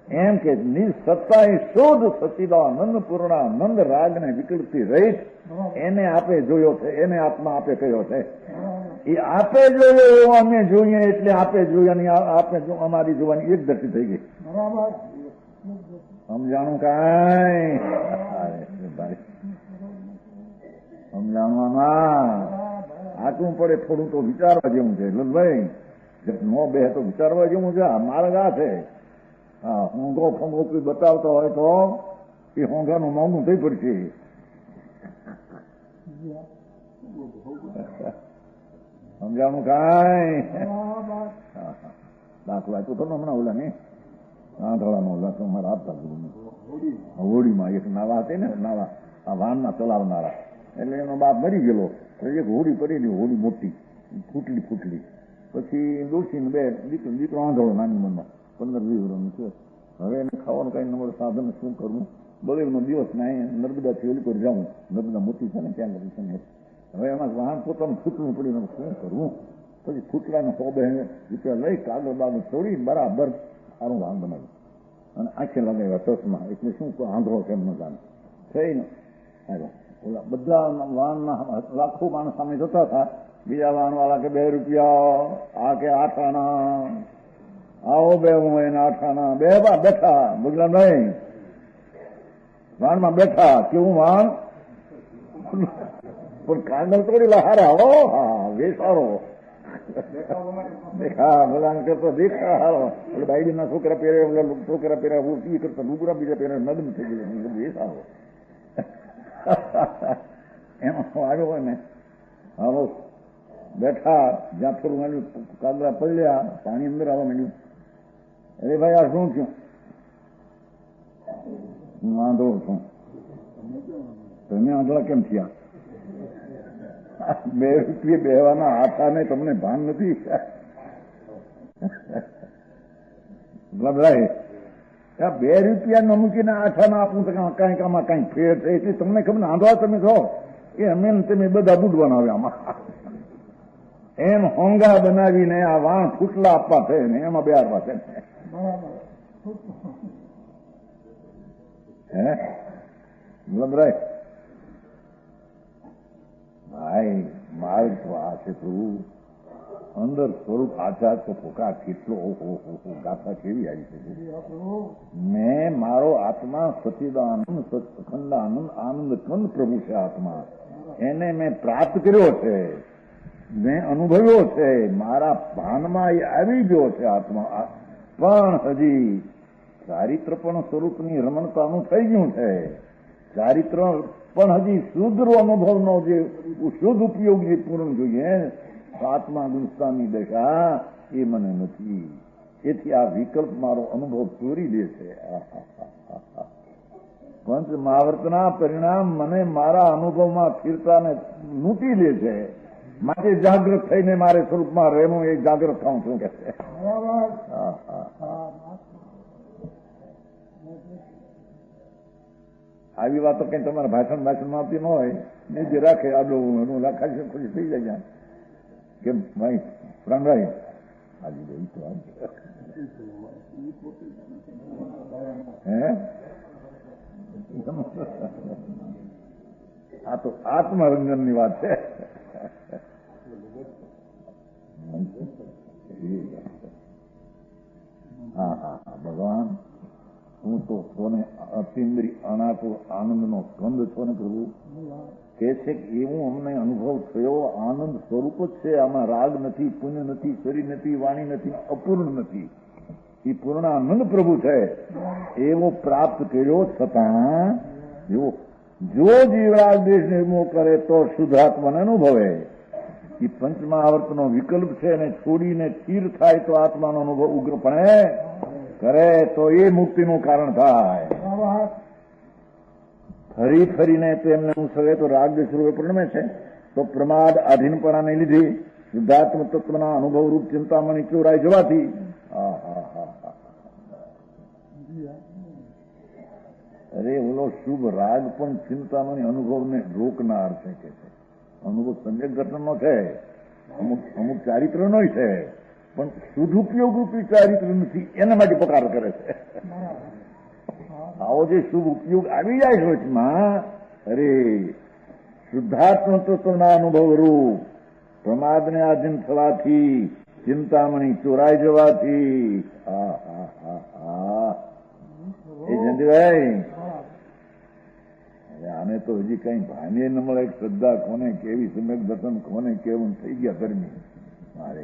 એમ કે નિસત્તા એ શોધ સચિદાનંદ પૂર્ણાનંદ રાગને વિકલ્પથી રહિત એને આપે જોયો છે. એને આત્મા આપે કયો છે. એ આપે જોયો એવો અમે જોઈએ એટલે આપે જોયાની આપે અમારી જોવાની એક દ્રષ્ટિ થઈ ગઈ. સમજાણું કાંઈ? સમજાણવામાં આટલું પડે. થોડું તો વિચારવા જેવું છે લલભાઈ. નો બે તો વિચારવા જેવું છે. આ માર્ગ આ છે. હા, હોંગો ફોંગો કોઈ બતાવતો હોય તો એ હોંગાનું મોંઘું થઈ પડશે. સમજાણું કાંઈ? દાખલા તો હમણાં ઓલા ને આંધળાનો ઓલા તો અમારા આપતા હોડીમાં એક નાવા હતી ને, નાવા આ વાહનના ચલાવનારા. એટલે એનો બાપ મરી ગયેલો. એક હોડી પડી, હોડી મોટી ફૂટલી. પછી ડોસીને બે દીકરો આંધળો નાની મનમાં 15-20 વર્ષનું છે. હવે એને ખાવાનું કઈ નંબર સાધન શું કરવું? બળેવનો દિવસ ના નર્મદાથી ઓલી પર જાઉં. નર્મદા મોટી છે ને ત્યાં લગી છે. હવે એમાં વાહન પોતાનું ફૂટલું પડીને શું કરવું? પછી ફૂટલાને 100-200 રૂપિયા લઈ કાગળ બાગળ છોડી બરાબર સારું વાહન બનાવ્યું અને આંખે લગાવ્યા ચશ્મા. એટલે શું આંધળો કેમ ન જાણે થઈને આવ્યા. ઓલા બધા વાહનના લાખો માણસ સામે જતા હતા. બીજા વાહન વાળા કે 2 રૂપિયા, આ કે 8 આના, આવો 2 હું એને 8 આના. 2 બા બેઠા બગલા નહીં વાહનમાં બેઠા. કેવું વાહન પણ કાગળ તોડેલા હારા. હો હા વેસારો દેખા ભલાને કરતો દેખા હારો. એટલે બાઈડીના છોકરા પહેરે, છોકરા પહેર્યા એ કરતા ડુગરા બીજા પહેરે નગ્ન થઈ ગયેલું વેસારો. એમાં આવ્યો હોય ને. હાલો બેઠા, જ્યાં થોડું માંડ્યું કાગડા પડ્યા, પાણી અંદર આવવા માંડ્યું. અરે ભાઈ આ શું થયું? હું આંધળો છું. તમે આંધળા કેમ થયા? 2 રૂપિયે બેહવાના આટાને તમને ભાન નથી? ગભરાય 2 રૂપિયા ન મૂકીને આઠાના આપું તો કાંઈક આમાં કાંઈક ફેર છે એટલે તમને ખબર આંધળા તમે છો એ અમે તમે બધા બુડવાના આવે આમાં. એમ હોંગા બનાવીને આ વાણ ફૂટલા આપવા છે ને એમાં બેહારવા છે. હે ગભરાય ભાઈ માર્ગ તો આ છે તું અંદર સ્વરૂપ આચાર તો પોકા કેટલો ગાથા કેવી આવી છે. મેં મારો આત્મા સચિદાનંદ સચખંડાનંદ આનંદ કંદ પ્રભુ છે આત્મા, એને મેં પ્રાપ્ત કર્યો છે, મેં અનુભવ્યો છે, મારા ભાનમાં એ આવી ગયો છે આત્મા. પણ હજી ચારિત્ર પણ સ્વરૂપની રમણતાનું થઈ ગયું છે. ચારિત્ર પણ હજી શુદ્ધ અનુભવનો જે શુદ્ધ ઉપયોગ જે પૂર્ણ જોઈએ આત્મા ગુણસ્તાની દશા એ મને નથી. એથી આ વિકલ્પ મારો અનુભવ ચોરી દે છે. પંચ મહાવર્તના પરિણામ મને મારા અનુભવમાં સ્થિરતાને લૂંટી લે છે. માટે જાગૃત થઈને મારે સ્વરૂપમાં રહેવું એ જાગૃત થાઉં છું કે છે. આવી વાતો કઈ તમારા ભાષણમાં આવતી ન હોય ને જે રાખે આડું રાખાશે ખુશી થઈ જાય. કેમ ભાઈ પ્રાણભાઈ આજે ગઈ તો હે આ તો આત્મરંજનની વાત છે. હા હા ભગવાન હું તો સોને અતિન્દ્રિય અનાકુળ આનંદનો સ્કંદ છો ને પ્રભુ કે છે કે એવું અમને અનુભવ થયો. આનંદ સ્વરૂપ જ છે, આમાં રાગ નથી, પુણ્ય નથી, શરીર નથી, વાણી નથી, અપૂર્ણ નથી. એ પૂર્ણાનંદ પ્રભુ છે એવો પ્રાપ્ત કર્યો. છતાં જો જીવરાગ દેશ નિર્મોહ કરે તો શુદ્ધાત્માને અનુભવે. એ પંચમહાવર્તનો વિકલ્પ છે અને છોડીને સ્થિર થાય તો આત્માનો અનુભવ ઉગ્રપણે કરે તો એ મુક્તિનું કારણ થાય. ફરી ફરીને તો એમને અનુસરે તો રાગદ્વેષ રૂપે પરિણમે છે. તો પ્રમાદ આધીનપણાને લીધે શુદ્ધાત્મ તત્વના અનુભવ રૂપ ચિંતામણી ચોરાઈ જવાથી અરે ઓલો શુભ રાગ પણ ચિંતામણી અનુભવને રોકનાર છે કે છે. અનુભવ સંજય ઘટનનો છે, અમુક ચારિત્રનો છે, પણ શુદ્ધ ઉપયોગ રૂપી ચારિત્ર નથી એના માટે પકાર કરે છે. આવો જે શુભ ઉપયોગ આવી જાય સોચમાં અરે શુદ્ધાત્મ તત્વના અનુભવ રૂપ પ્રમાદને આધીન થવાથી ચિંતામણી ચોરાઈ જવાથી એ જયંતિભાઈ આને તો હજી કઈ ભાને ન મળે. શ્રદ્ધા કોને કેવી, સમ્યક દર્શન કોને કેવું થઈ ગયા ધર્મી. મારે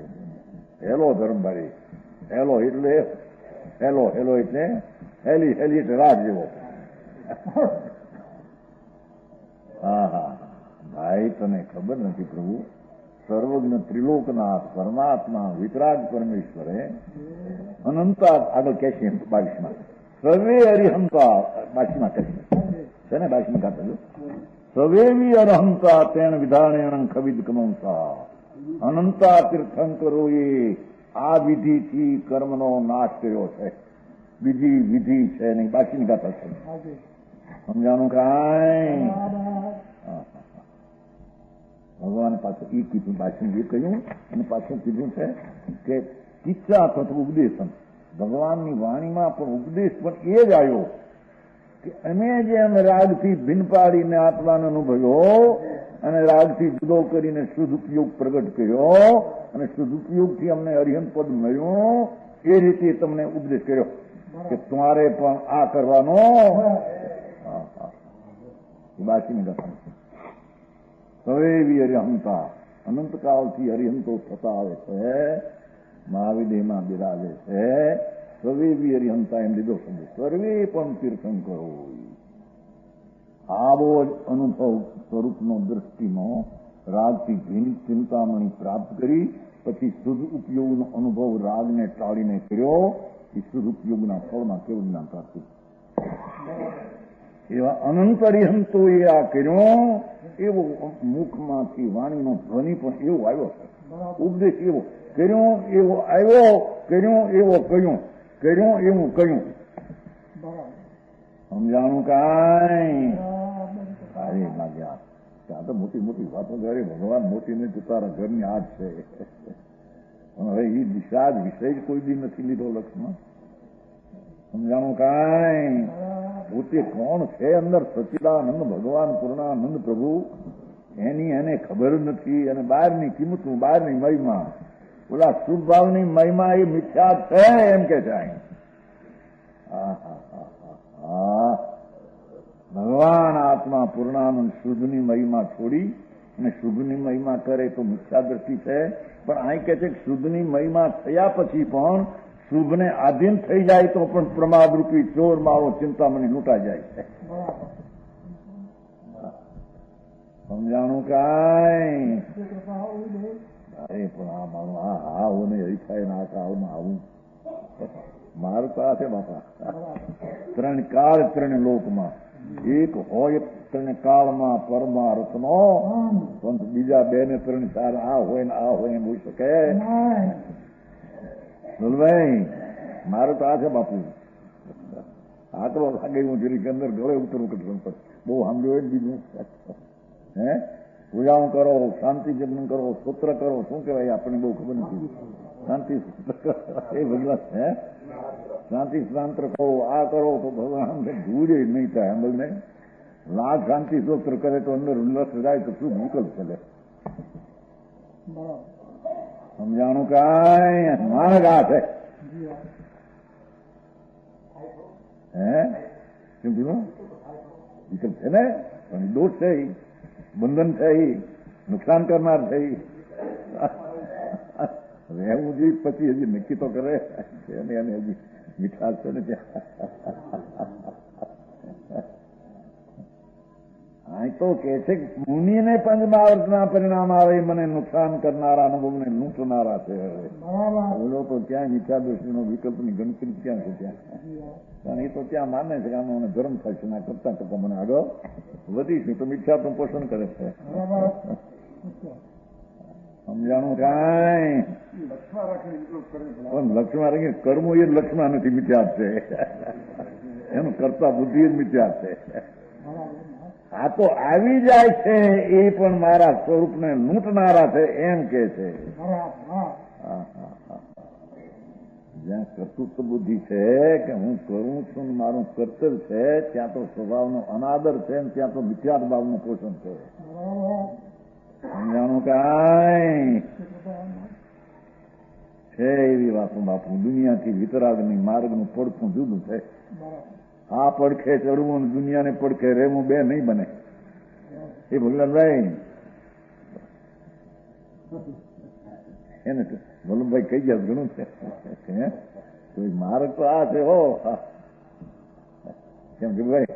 હેલો ધર્મ ભાઈ હેલો એટલે હેલો એટલે હેલી એટલે રાત જેવો. હા હા ભાઈ તને ખબર નથી પ્રભુ સર્વજ્ઞ ત્રિલોકના પરમાત્મા વિતરાગ પરમેશ્વરે અનંતા આગળ કે છે 22માં સર્વે અરિહંતા 22માં કહે છે ને 22માં કાઢો સવેવી અરહંતા તેણ વિધાનેણ ખવિદ કમંસા અનંતા તીર્થંકરો એ આ વિધિથી કર્મનો નાશ કર્યો છે. બીજી વિધિ છે નહીં. બાકીની ગાથા છે. સમજાણું કાંઈ? ભગવાને પાછું એ કીધું, બાકી એ કહ્યું અને પાછું કીધું છે કે કિસ્સા અથવા તો ઉપદેશન. ભગવાનની વાણીમાં પણ ઉપદેશ પણ એ જ આવ્યો કે અમે જેમ રાગથી ભિન્ન પાડીને આત્માનો અનુભવ્યો અને રાગથી જુદો કરીને શુદ્ધ ઉપયોગ પ્રગટ કર્યો અને શુદ્ધ ઉપયોગથી અમને અરિહંત પદ મળ્યું એ રીતે તમને ઉપદેશ કર્યો કે તમારે પણ આ કરવાનો. બાકીની કથા હવે એવી અરિહંતા અનંતકાળથી અરિહંતો થતા આવે છે, મહાવિદેહમાં બિરાજે છે. સર્વે અરિહંતા એમ લીધો શબ્દ સર્વે પણ તીર્થંકરો આવો જ અનુભવ સ્વરૂપનો દ્રષ્ટિનો રાગથી ભીન ચિંતામણી પ્રાપ્ત કરી, પછી શુદ્ધ ઉપયોગનો અનુભવ રાગને ટાળીને કર્યો, એ શુદ્ધ ઉપયોગના ફળમાં કેવું જ્ઞાન પ્રાપ્તિ. એવા અનંત અરિહંતોએ આ કર્યો, એવો મુખમાંથી વાણીનો ધ્વનિ પણ એવો આવ્યો છે. ઉપદેશ એવો કર્યો, એવો આવ્યો, કર્યો એવો કહ્યું, કર્યો એવું કહ્યું. સમજાણું કાંઈ? અરે લાગ્યા ત્યાં તો મોટી મોટી વાતો કરે ભગવાન, મોટી ને તારા ઘરની આજ છે. હવે એ દિશા જ વિષય જ કોઈ દી નથી લીધો લક્ષમાં. સમજાણું કાંઈ? પોતે કોણ છે અંદર સચિદાનંદ ભગવાન પૂર્ણાનંદ પ્રભુ, એની એને ખબર નથી. અને બહારની કિંમતું, બહારની મહિમા, ઓલા શુભ ભાવની મહિમા એ મિથ્યા છે એમ કે છે. ભગવાન આત્મા પૂર્ણાનંદ શુદ્ધની મહિમા છોડી અને શુભની મહિમા કરે તો મિથ્યા દ્રષ્ટિ છે. પણ અહીં કે છે કે શુદ્ધની મહિમા થયા પછી પણ શુભને આધીન થઈ જાય તો પણ પ્રમાદરૂપી ચોર માળો ચિંતામણી લૂંટાઈ જાય છે. સમજાણું કાંઈ? અરે પણ આ મારું હા ઓને હરીફાય ના આવું મારું તો આ છે બાપા. ત્રણ કાળ ત્રણ લોકમાં એક હોય ત્રણ કાળમાં પરમાર્થનો, પણ બીજા બે ને ત્રણ ચાર આ હોય ને આ હોય એમ હોઈ શકે? બોલભાઈ મારું તો આ છે બાપુ. આ તો લાગે હું જરી અંદર ગળે ઉતરું કરતો બહુ સાંભળ્યું હોય બીજું. હે પૂજાઓ કરો, શાંતિ જપન કરો, સૂત્ર કરો, શું કહેવાય આપણને બહુ ખબર નથી. શાંતિ એ ભગવાન હે શાંતિ શાંત્ર કહો, આ કરો તો ભગવાન ભૂલ નહીં થાય. અમલને લાખ શાંતિ સૂત્ર કરે તો અંદર લક્ષ જાય તો શું વિકલ્પ કરે? સમજાણું કાંઈ? માર્ગ આ છે. હે શું કીધું? વિકલ્પ છે ને, પણ દોષ છે, બંધન છે, નુકસાન કરનાર છે. રહેવું જોઈએ પછી હજી નક્કી તો કરે એને હજી મીઠાશ છે ને ત્યાં તો કે છે મુનિને પંચમહાવર્તના પરિણામ આવે, મને નુકસાન કરનારા અનુભવને લૂંટનારા છે. બોલો તો ક્યાં મીઠા દૃષ્ટિનો વિકલ્પની ગણતરી ક્યાં છે? ત્યાં એ તો ત્યાં માને છે કે આમાં મને ધર્મ થશે, ના કરતા કરતા મને આગળ વધીશું તો મિથ્યાત્વ પોષણ કરે છે. સમજાણું કાંઈ? પણ લક્ષ્મણ રાખીને કર્મો એ લક્ષ્મણ નથી, મિથ્યા છે. એનું કરતા બુદ્ધિ જ મિથ્યા છે. આ તો આવી જાય છે એ પણ મારા સ્વરૂપને લૂંટનારા છે એમ કે છે. જ્યાં કર્તૃત્વ બુદ્ધિ છે કે હું કરું છું મારું કર્તવ્ય છે, ત્યાં તો સ્વભાવનો અનાદર છે, ત્યાં તો મિથ્યાત્વ ભાવનું પોષણ છે. સમજાણું કાંઈ? છે એવી વાતો બાપુ. દુનિયાથી વિતરાગની માર્ગનું પડખું જુદું છે. આ પડખે ચડવું અને દુનિયાને પડખે રહેવું બે નહીં બને. એ ભગવાનભાઈ એને વલ્લભભાઈ કહી ગયા ઘણું છે. માર્ગ તો આ છે હો. કેમ કે ભાઈ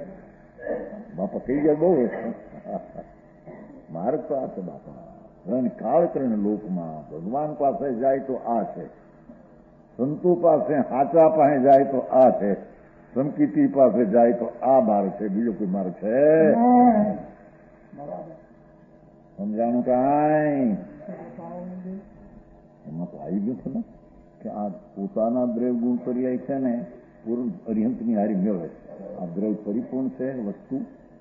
બાપા કહી ગયા બહુ. માર્ગ તો આ છે બાપા. ત્રણ કાળ ત્રણ લોકમાં ભગવાન પાસે જાય તો આ છે, સંતો પાસે હાચા પાસે જાય તો આ છે, સંકિતિ પાસે જાય તો આ માર્ગ છે. બીજો કોઈ માર્ગ છે? સમજાણું કાંઈ? એમાં તો આવી ગયું છે ને કે આ પોતાના દ્રવ્ય ગુણ પર્યાય છે ને પૂર્ણ અરિહંતની હારી મેળવે. આ દ્રવ્ય પરિપૂર્ણ છે વસ્તુ,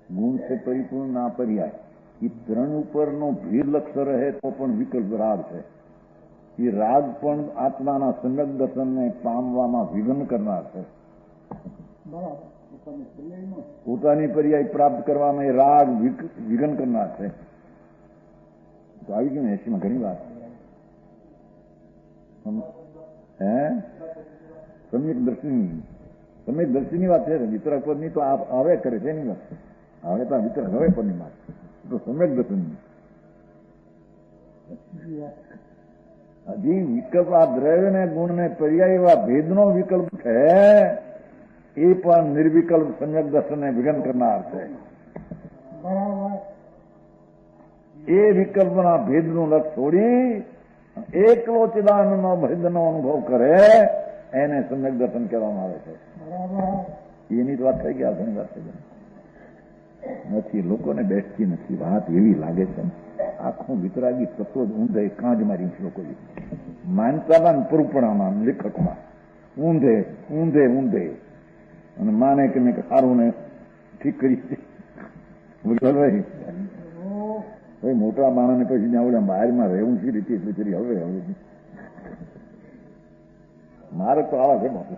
ગુણ છે પરિપૂર્ણ, ના પર્યાય. એ ત્રણ ઉપરનો ભીડ લક્ષ્ય રહે તો પણ વિકલ્પ રાગ છે. એ રાગ પણ આત્માના સમ્યક દર્શનને પામવામાં વિઘ્ન કરનાર છે. પોતાની પર્યાય પ્રાપ્ત કરવામાં એ રાગ વિઘ્ન કરનાર છે. તો આવી ગયું ને 80માં ઘણી વાર. હે સમ્યક દર્શનની વાત છે. વિતરક પદની તો હવે કરે છે એની વાત. હવે તો વિતરક હવે પદની વાત તો સમ્યક દર્શનની. હજી વિકલ્પ આ દ્રવ્ય ને ગુણ ને પર્યાય એવા ભેદનો વિકલ્પ છે, એ પણ નિર્વિકલ્પ સમ્યક દર્શનને વિઘ્ન કરનાર છે. એ વિકલ્પના ભેદનું લક્ષ છોડી એકલો ચિદાનંદનો ભેદનો અનુભવ કરે એને સમ્યક દર્શન કહેવામાં આવે છે. એની જ વાત થઈ ગયા ઘણી વાત થઈ ગઈ નથી. લોકોને બેસતી નથી. વાત એવી લાગે છે આખું વિતરાગી તત્વ જ ઊંધે કાંજ મારી લોકો માનતાના પરુપણામાં લેખકમાં ઊંધે ઊંધે ઊંધે અને માને કે મેં સારું ને ઠીક કરી ભાઈ મોટા માણસને પછી ત્યાં ઓલા બહારમાં રહેવું છે રીતે એટલી કરી હવે મારે તો આવા છે બાપુ.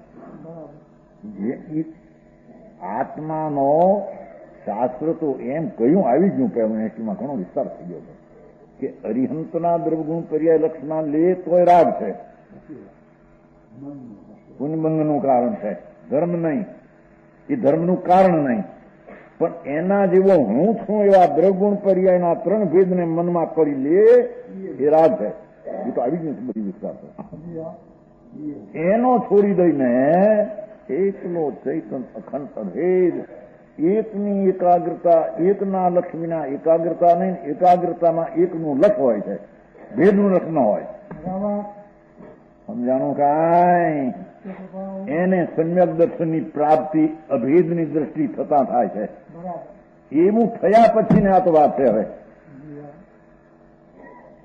આત્માનો શાસ્ત્ર તો એમ કહ્યું આવી ગયું પહેલું એટલું ઘણો વિસ્તાર થઈ ગયો છે કે અરિહંતના દ્રવગુણ પર્યાય લક્ષના લે તોય રાગ છે. પુનબંધનું કારણ છે, ધર્મ નહીં. એ ધર્મનું કારણ નહીં, પણ એના જેવો હું છું એવા દ્રવગુણ પર્યાયના 3 ભેદને મનમાં કરી લે એ રાગ છે. એ તો આવી ગયું છે બધી વિસ્તાર છે. એનો છોડી દઈને એકલો ચૈતન અખંડ અભેદ એકની એકાગ્રતા, એકના લક્ષ વિના એકાગ્રતા નહીં. એકાગ્રતામાં એકનું લક્ષ હોય છે, ભેદનું લક્ષ ન હોય. સમજાણું કાંઈ? એને સમ્યક દર્શનની પ્રાપ્તિ અભેદની દ્રષ્ટિ થતા થાય છે. એવું થયા પછી ને આ તો વાત છે. હવે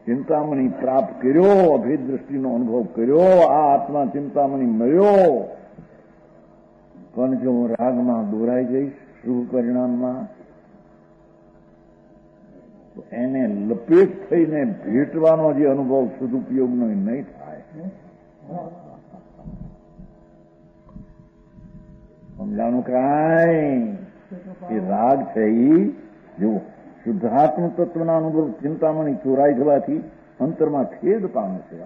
ચિંતામણી પ્રાપ્ત કર્યો, અભેદ દ્રષ્ટિનો અનુભવ કર્યો, આ આત્મા ચિંતામણી મળ્યો, પણ જો હું રાગમાં દોરાઈ જઈશ શુભ પરિણામમાં તો એને લપેટ થઈને ભેટવાનો જે અનુભવ સદુપયોગનો નહીં થાય. સમજાણું કાંઈ? એ રાગ છે એ જુઓ શુદ્ધાત્મ તત્વના અનુભવ ચિંતામણી ચોરાઈ જવાથી અંતરમાં ખેદ પામે છે.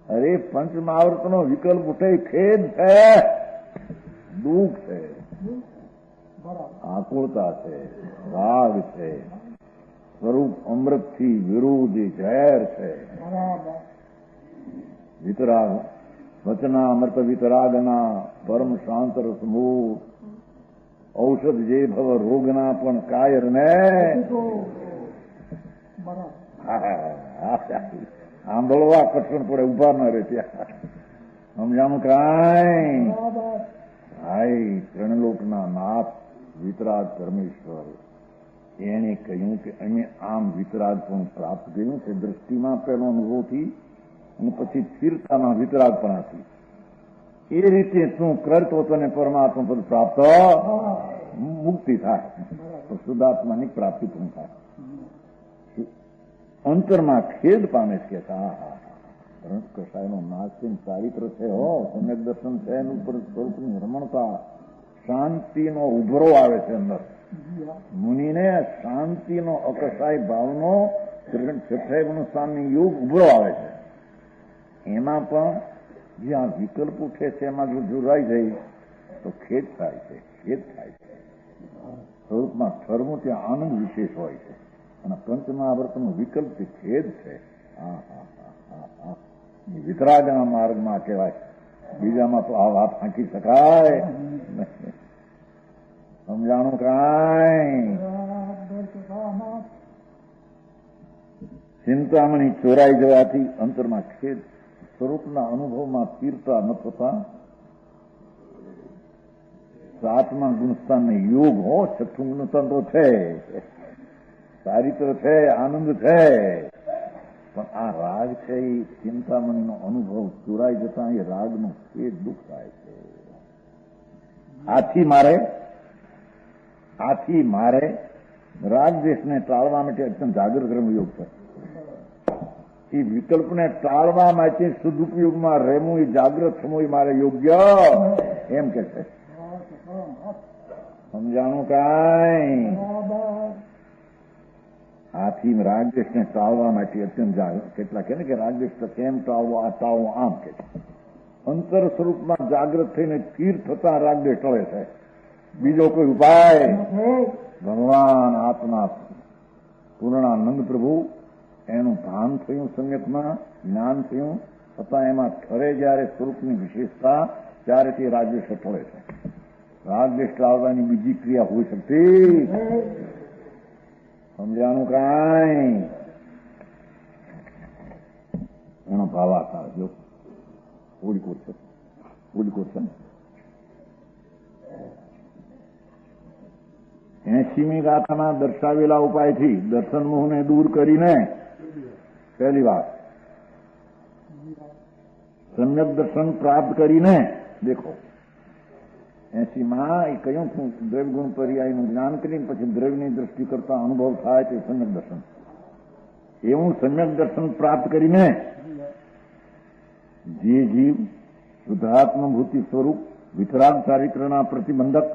અરે પંચમહાવૃતનો વિકલ્પ ઉઠે ખેદ છે, દુઃખ છે, આકુળતા છે, રાગ છે, સ્વરૂપ અમૃતથી વિરુદ્ધ ઝેર છે. વિતરાગ વચના અમૃત વિતરાગના પરમ શાંત રસમૂળ ઔષધ જે ભવ રોગના પણ કાયર ને આંબળવા કઠણ પડે ઉભા ન રહે ત્યાં. સમજાણું કાંઈ? ભાઈ ત્રણલોકના નાથ વિતરાગ પરમેશ્વર એને કહ્યું કે અમે આમ વિતરાગ પણ પ્રાપ્ત કર્યું છે દ્રષ્ટિમાં પહેલો અનુભવથી અને પછી સ્થિરતામાં વિતરાગપણાથી. એ રીતે શું કરતો તને પરમાત્મા પદ પ્રાપ્ત મુક્તિ થાય તો શુદ્ધાત્માની પ્રાપ્તિ પણ થાય. અંતરમાં ખેદ પામે છે કે રસ કસાયનો નાસ્તિક ચારિત્ર છે હો, સમ્યક દર્શન છે એનું ઉપર સ્વરૂપની રમણતા શાંતિનો ઉભરો આવે છે અંદર. મુનિને શાંતિનો અકસાય ભાવનો છઠ્ઠાઈ યુગ ઉભરો આવે છે. એમાં પણ જ્યાં વિકલ્પ ઉઠે છે એમાં જો જોડાઈ જાય તો ખેદ થાય છે, ખેદ થાય છે. સ્વરૂપમાં ઠરવું ત્યાં આનંદ વિશેષ હોય છે અને પંચમહાવૃતનો વિકલ્પ તે ખેદ છે. વિતરાગના માર્ગમાં કહેવાય, બીજામાં તો આ વાત હાંકી શકાય. સમજાણું કાંઈ? ચિંતામણી ચોરાઈ જવાથી અંતરમાં ખેદ, સ્વરૂપના અનુભવમાં તીરતા ન થતા સાતમા ગુણસ્થાનને યોગ હો, છઠ્ઠું ગુણસ્થાન તો છે, ચારિત્ર છે, આનંદ છે, પણ આ રાગ છે એ ચિંતામણીનો અનુભવ ચોરાઈ જતા એ રાગનું એ દુઃખ થાય છે. આથી મારે રાગ દ્વેષને ટાળવા માટે અત્યંત જાગૃત રહેવું યોગ છે. એ વિકલ્પને ટાળવા માટે સદુપયોગમાં રહેવું એ જાગૃત થવું એ મારે યોગ્ય એમ કે છે. સમજાણું કાંઈ? આથી રાગદ્વેષને ટાળવા માટે અત્યંત જાગૃત. કેટલા કે રાગદ્વેષ કેમ ટાળવો, આ ટાળવો આમ કે અંતર સ્વરૂપમાં જાગૃત થઈને સ્થિર થતા રાગદ્વેષ ટળે છે. બીજો કોઈ ઉપાય? ભગવાન આત્મા પૂર્ણાનંદ પ્રભુ એનું ભાન થયું, સંગતમાં જ્ઞાન થયું, છતાં એમાં ઠરે જયારે સ્વરૂપની વિશેષતા ત્યારે તે રાગદ્વેષ ટળે છે. રાગદ્વેષ ટાળવાની બીજી ક્રિયા હોઈ શકતી? સમજાણું કાંઈ? એનો ભાવાકાર જો ઉડકું છે. 80મી ગાથાના દર્શાવેલા ઉપાયથી દર્શન મોહને દૂર કરીને પહેલી વાત સમ્યક દર્શન પ્રાપ્ત કરીને દેખો 80માં એ કયું દ્રવ્ય ગુણ પર્યાયનું જ્ઞાન કરીને પછી દ્રવ્યની દ્રષ્ટિ કરતા અનુભવ થાય તે સમ્યક દર્શન. એવું સમ્યક દર્શન પ્રાપ્ત કરીને જે જીવ શુદ્ધાત્મભૂતિ સ્વરૂપ વિતરાગ ચારિત્રના પ્રતિબંધક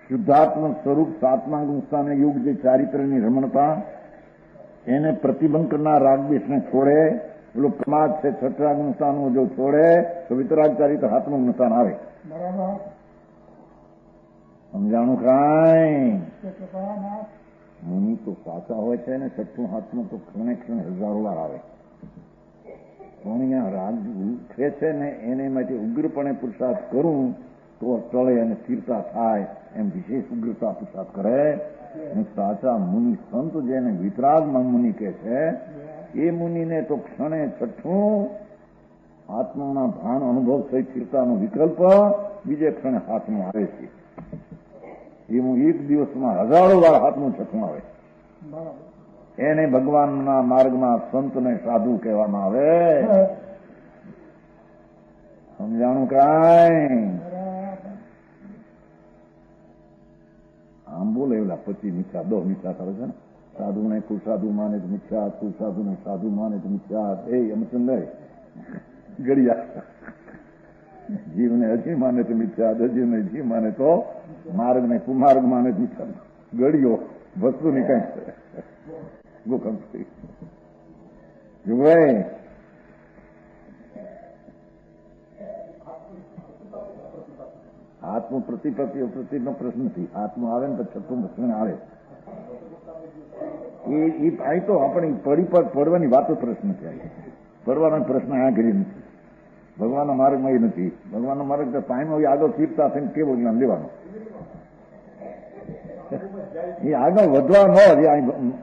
શુદ્ધાત્મ સ્વરૂપ સાતમા ગુણસ્થાને યુગ જે ચારિત્રની રમણતા એને પ્રતિબંધ કરનાર રાગદ્વેષને છોડે, પેલો પ્રમાદ છે છઠ્ઠા ગુણસ્થાનું જો છોડે તો વિતરાગ ચારિત્ર હાથમાં ગુણસ્થાન આવે. સમજાણું કાંઈ? મુનિ તો સાચા હોય છે ને છઠ્ઠું હાથમાં તો ક્ષણે ક્ષણે હજારો વાર આવે. પણ અહીંયા રાગ ઉઠે છે ને એને માટે ઉગ્રપણે પુરુષાર્થ કરું તો ટળે અને સ્થિરતા થાય એમ વિશેષ ઉગ્રતા પુરુષાર્થ કરે. અને સાચા મુનિ સંત જેને વિતરાગમાં મુનિ કહે છે એ મુનિને તો ક્ષણે છઠ્ઠું આત્માના ભાન અનુભવ સહિત સ્થિરતાનો વિકલ્પ બીજે ક્ષણે હાથમાં આવે છે. એવું એક દિવસમાં હજારો વાર હાથનું છઠ્ઠું આવે. એને ભગવાનના માર્ગમાં સંતને સાધુ કહેવામાં આવે. સમજાણું કાંઈ? આમ બોલે એવલા 25 મિથ્યા 10 મિથ્યા કરે છે ને. સાધુને કુસાધુ માને તો મિથ્યા, કુસાધુને સાધુ માને તો મિથ્યા. એ એમ નહીં ગળિયા જીવને હજી માને તો મિથ્યા, અજીવને જીવ માને તો માર્ગ ને કુમાર્ગ માને તો મિથ્યા. ગળિયો વસ્તુની કઈ ગોકમ ભાઈ આત્મ પ્રતિનો પ્રશ્ન નથી. આત્મ આવે ને તો છઠ્ઠું પ્રશ્ન આવે. એ અહીં તો આપણી પડવાની વાતો પ્રશ્ન છે. પડવાનો પ્રશ્ન આ કરી નથી. ભગવાનના માર્ગમાં એ નથી. ભગવાનનો માર્ગ તો પાણીમાં આગળ સ્થિરતા થઈને કેવું જ્ઞાન લેવાનું. એ આગળ વધવા ન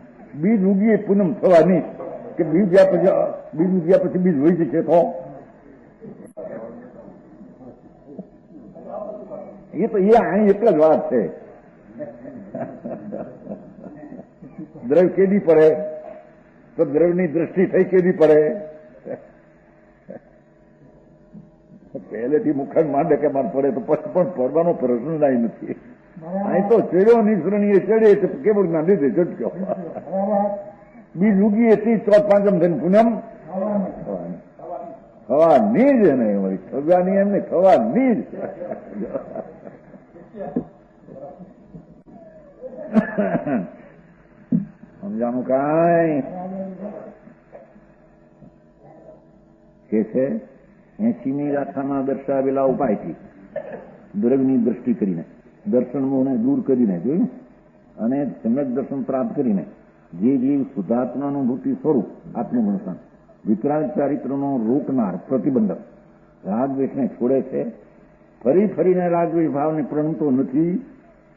બીજ ઉગીએ પૂનમ થવાની કે બીજ ઉગ્યા પછી બીજ હોય જશે તો એ તો એ અહીં એક જ વાત છે. દ્રવ્ય કેદી પડે તો દ્રવ્યની દ્રષ્ટિ થઈ કેદી પડે. પહેલેથી મુખાન માંડે કે મારે પડે તો પછી પણ પડવાનો પ્રશ્ન જ નથી. અહીં તો ચડ્યો નિશ્રણીએ ચડે કેવળ ના લીધે ચટક્યો. બીજ ઉગીએ 30 ચોથ પાંચમ થઈને પૂનમ થવાની જ ને થવાની એમ ને થવાની જ. સમજાણું કાંઈ? કે છે 80મી ગાથામાં દર્શાવેલા ઉપાયથી દ્રવ્યની દ્રષ્ટિ કરીને દર્શન મોહને દૂર કરીને જોયું અને સમ્યક દર્શન પ્રાપ્ત કરીને જે જીવ શુદ્ધાત્માનુભૂતિ સ્વરૂપ આત્મગુણસ્થાન વિતરાગ ચારિત્રનો રોકનાર પ્રતિબંધક રાગદ્વેષને છોડે છે, ફરી ફરીને રાગદ્વેષ ભાવને પ્રણતો નથી,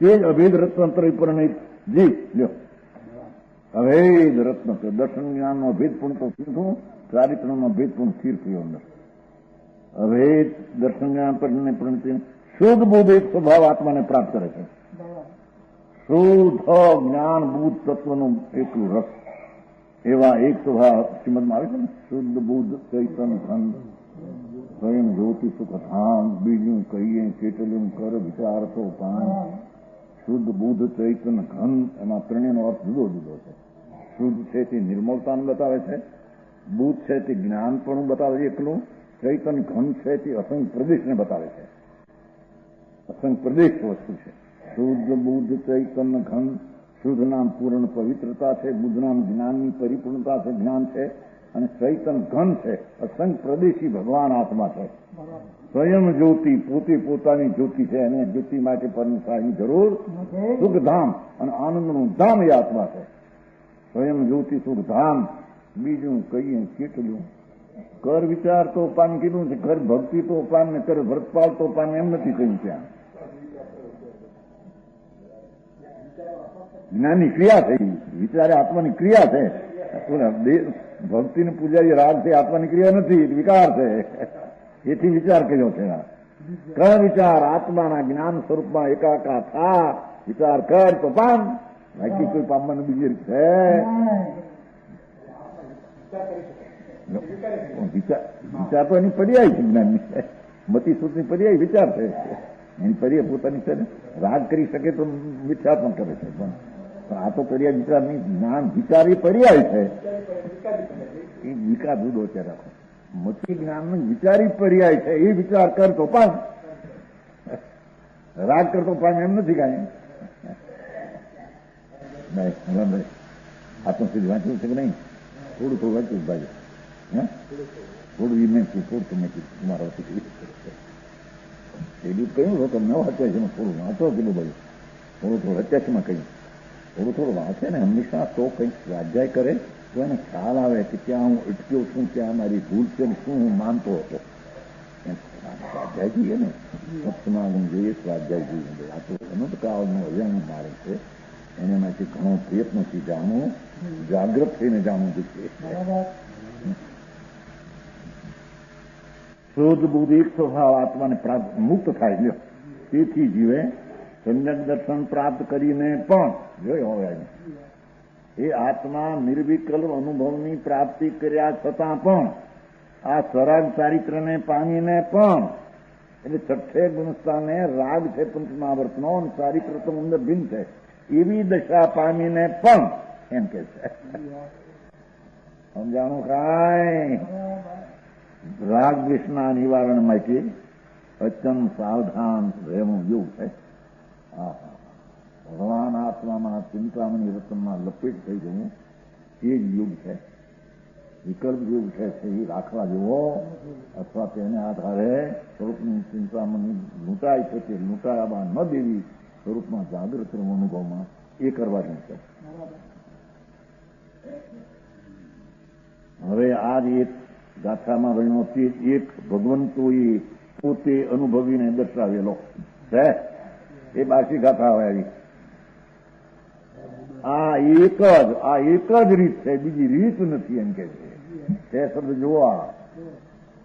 તે જ અભેદ રત્ન પરિપરિણિત જીવ લ્યો અભેદ રત્ન દર્શન જ્ઞાનનો અભેદ પણ તો શીખું, ચારિત્રનો અભેદ પણ સ્થિર થયો અંદર. અભેદ દર્શન જ્ઞાન પરિણતિ શુદ્ધ બુદ્ધ એક સ્વભાવ આત્માને પ્રાપ્ત કરે છે. શુદ્ધ જ્ઞાન બુદ્ધ તત્વનું એકલું રસ એવા એક સ્વભાવ શ્રીમદમાં આવે છે ને. શુદ્ધ બુદ્ધ ચૈતન ધન સ્વયં જ્યોતિ સુખ ધામ બીજું કહીએ કેટલું કર વિચાર તો પાન. શુદ્ધ બુદ્ધ ચૈતન ઘન એમાં ત્રણેયનો અર્થ જુદો જુદો છે. શુદ્ધ છે તે નિર્મળતાનું બતાવે છે, બુદ્ધ છે તે જ્ઞાન પણ બતાવે છે એકલું, ચૈતન ઘન છે તે અસંખ્ય પ્રદેશને બતાવે છે. અસંખ્ય પ્રદેશ વસ્તુ છે. શુદ્ધ બુદ્ધ ચૈતન ઘન શુદ્ધ નામ પૂર્ણ પવિત્રતા છે, બુદ્ધ નામ જ્ઞાનની પરિપૂર્ણતા છે, જ્ઞાન છે, અને ચૈતન ઘન છે અસંખ્ય પ્રદેશી ભગવાન આત્મા છે. સ્વયં જ્યોતિ પોતે પોતાની જ્યોતિ છે અને જ્યોતિ માટે પરમસાની જરૂર સુખધામ અને આનંદનું ધામ એ આત્મા છે. સ્વયં જ્યોતિ સુખધામ બીજું કહીએ કેટલું કર વિચાર તો પાન કીધું છે, કર ભક્તિ તો પાન ને કર વ્રતપાલ તો પાન એમ નથી કહ્યું ત્યાં. જ્ઞાનની ક્રિયા થઈ, વિચાર એ આત્માની ક્રિયા છે. ભક્તિનું પૂજારી રાગ છે, આત્માની ક્રિયા નથી, વિકાર છે. એથી વિચાર કર્યો છે. કર વિચાર આત્માના જ્ઞાન સ્વરૂપમાં એકાકાર થા, વિચાર કર તો પામ. બાકી કોઈ પામવાનું બીજી રીત છે? વિચાર તો એની પર્યાય છે જ્ઞાનની, મતી સુધની પર્યાય વિચાર છે. એની પર્યાય પોતાની છે ને. રાગ કરી શકે તો વિચાર પણ કરે છે, પણ આ તો પર્યાય વિચાર નહીં. જ્ઞાન વિચાર એ પર્યાય છે, એ વિકાર જુદો છે. રાખો મતી જ્ઞાન વિચારી પર્યાય છે. એ વિચાર કરતો પામ, રાગ કરતો પામ એમ નથી કાંઈ. આત્મસિદ્ધ વાંચ્યું છે કે નહીં? થોડું થોડું વાંચ્યું ભાઈ. થોડું એ મેં થોડું તમે તમારા એટલું કહ્યું હતો તમને વાંચ્યા છે. થોડું વાંચો કીધું ભાઈ, થોડું થોડું અત્યારમાં કહ્યું. થોડું થોડું વાંચે ને હંમેશા તો કંઈક સ્વાધ્યાય કરે તો એને ખ્યાલ આવે કે ત્યાં હું અટક્યો છું, ત્યાં મારી ભૂલ છે ને શું હું માનતો હતો. સ્વાધ્યાય જોઈએ ને, સત્સમાગમ જોઈએ, સ્વાધ્યાય જોઈએ. આ તો અનંતકાળનું અજાણ મારે છે. એને માંથી ઘણો પ્રયત્નથી જાણવું, જાગૃત થઈને જાણવું જોઈએ. શુદ્ધ બુદ્ધિ સ્વભાવ આત્માને પ્રાપ્ત મુક્ત થાય લ્યો. તેથી જીવે સમ્યક દર્શન પ્રાપ્ત કરીને પણ જોયો હવે એ આત્મા નિર્વિકલ્પ અનુભવની પ્રાપ્તિ કર્યા છતાં પણ આ સરાગ ચારિત્રને પામીને પણ, એટલે છઠ્ઠે ગુણસ્થાને રાગ છે પંચમાવર્તનો અને ચારિત્ર તો અંદર ભિન્ન છે, એવી દશા પામીને પણ એમ કે છે. સમજાણું કાંઈ? રાગ દ્વેષના નિવારણ માટે અત્યંત સાવધાન રહેવું જેવું છે. ભગવાન આત્મામાં ચિંતામણી રતનમાં લપેટ થઈ જવું એ જ યુગ છે. વિકલ્પ યુગ છે એ રાખવા જેવો, અથવા તેને આધારે સ્વરૂપની ચિંતામણી લૂંટાય છે તે લૂંટાવા ન દેવી સ્વરૂપમાં જાગૃત રહેવું અનુભવમાં એ કરવાનું છે. હવે આ જ એક ગાથામાં વર્ણ્યો તે એક ભગવંતોએ પોતે અનુભવીને દર્શાવેલો છે. એ બાસી ગાથા આવે આવી. આ એક જ રીત છે, બીજી રીત નથી એમ કે છે. તે શબ્દ જોવા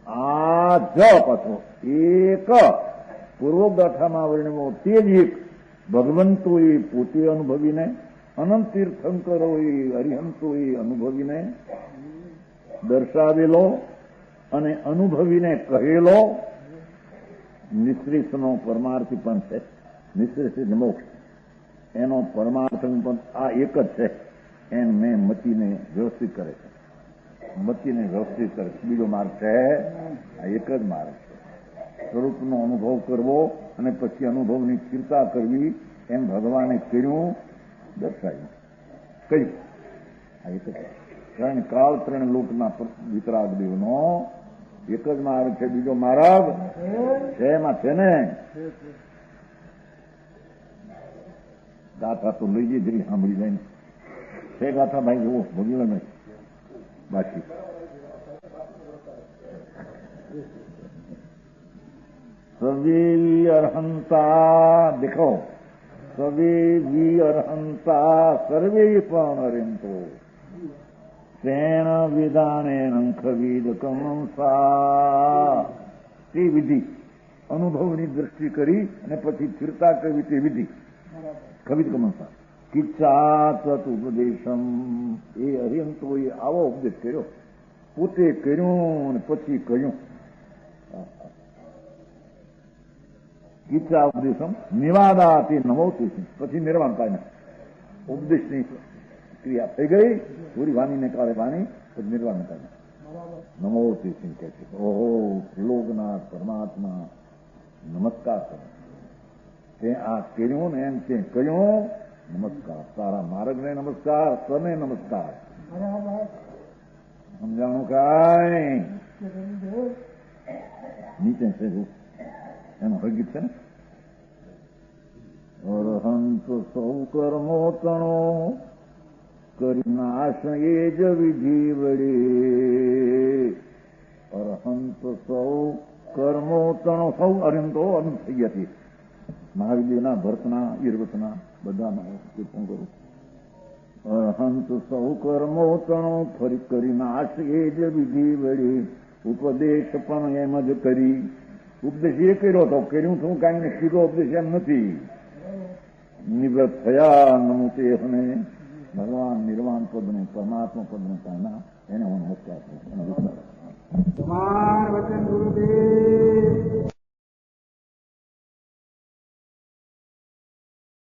આ જ પાછો એક પૂર્વગાથામાં વર્ણવ્યો તે જ એક ભગવંતોએ પોતે અનુભવીને, અનંત તીર્થંકરોએ અરિહંતોએ અનુભવીને દર્શાવેલો અને અનુભવીને કહેલો નિશ્રેષનો પરમાર્થી પણ છે. નિશ્રેષ મોક્ષ એનો પરમાર્થ પણ આ એક જ છે. એમ મેં મતીને વ્યવસ્થિત કરે છે. મતીને વ્યવસ્થિત કરે છે. બીજો માર્ગ છે આ એક જ માર્ગ છે. સ્વરૂપનો અનુભવ કરવો અને પછી અનુભવની ચિંતા કરવી એમ ભગવાને કર્યું, દર્શાવ્યું, કહ્યું. આ એક જ ત્રણ કાળ ત્રણ લોકના વિતરાગ દેવનો એક જ માર્ગ છે. બીજો માર્ગ છે એમાં છે ને. ગાથા તો લઈ જઈ જરી સાંભળી જાય ને છે ગાથા ભાઈ જુઓ ભોગવ્યો નહીં બાકી. સવે અર્હંતા દેખો, સવે અર્હંતા સર્વે પણ અરેન્તો શેણ વિધાને ખવિદ કમંસા. તે વિધિ અનુભવની દ્રષ્ટિ કરી અને પછી સ્થિરતા કરવી તે વિધિ ખવિદ કમંસા. કિચ્છાત ઉપદેશમ એ અરિહંતોએ આવો ઉપદેશ કર્યો, પોતે કર્યું અને પછી કહ્યું. કિચ્છા ઉપદેશમ નિવાદા તે નમોતી પછી નિર્વાણ પામ્યા. ઉપદેશની ક્રિયા થઈ ગઈ, પૂરી વાણીને કાળે વાણી પછી નિર્વાણ પામ્યા. નમોતી સિંહ કહે છે ઓહો ત્રિલોકનાથ પરમાત્મા નમસ્કાર કરો. તે આ કર્યું ને એમ તે કહ્યું નમસ્કાર. તારા માર્ગને નમસ્કાર, તને નમસ્કાર. સમજાણું કાંઈ? નીચે છે એનો હકીકત છે ને. અરહંત સૌ કર્મો તણો કરી નાશ એ જ વિધિ વડે. અરહંત સૌ કર્મો તણો સૌ અરહંતો અનંત થઈ ગયા છે. મહાવીરના ભરતના ઈરવતના બધામાં કીર્તન કરું હંત સૌ કર્મો તણો ફરી કરી નાશ એ જ વિધિ વડે ઉપદેશ પણ એમ જ કરી. ઉપદેશ એ કર્યો તો કર્યું શું કાંઈ કીધો ઉપદેશ એમ નથી. નિવૃત્ત થયા નમુતે અને ભગવાન નિર્વાણ પદનું પરમાત્મા પદનું પાના એને હું નમસ્કાર કરું. તમાર વચન ગુરુદેવ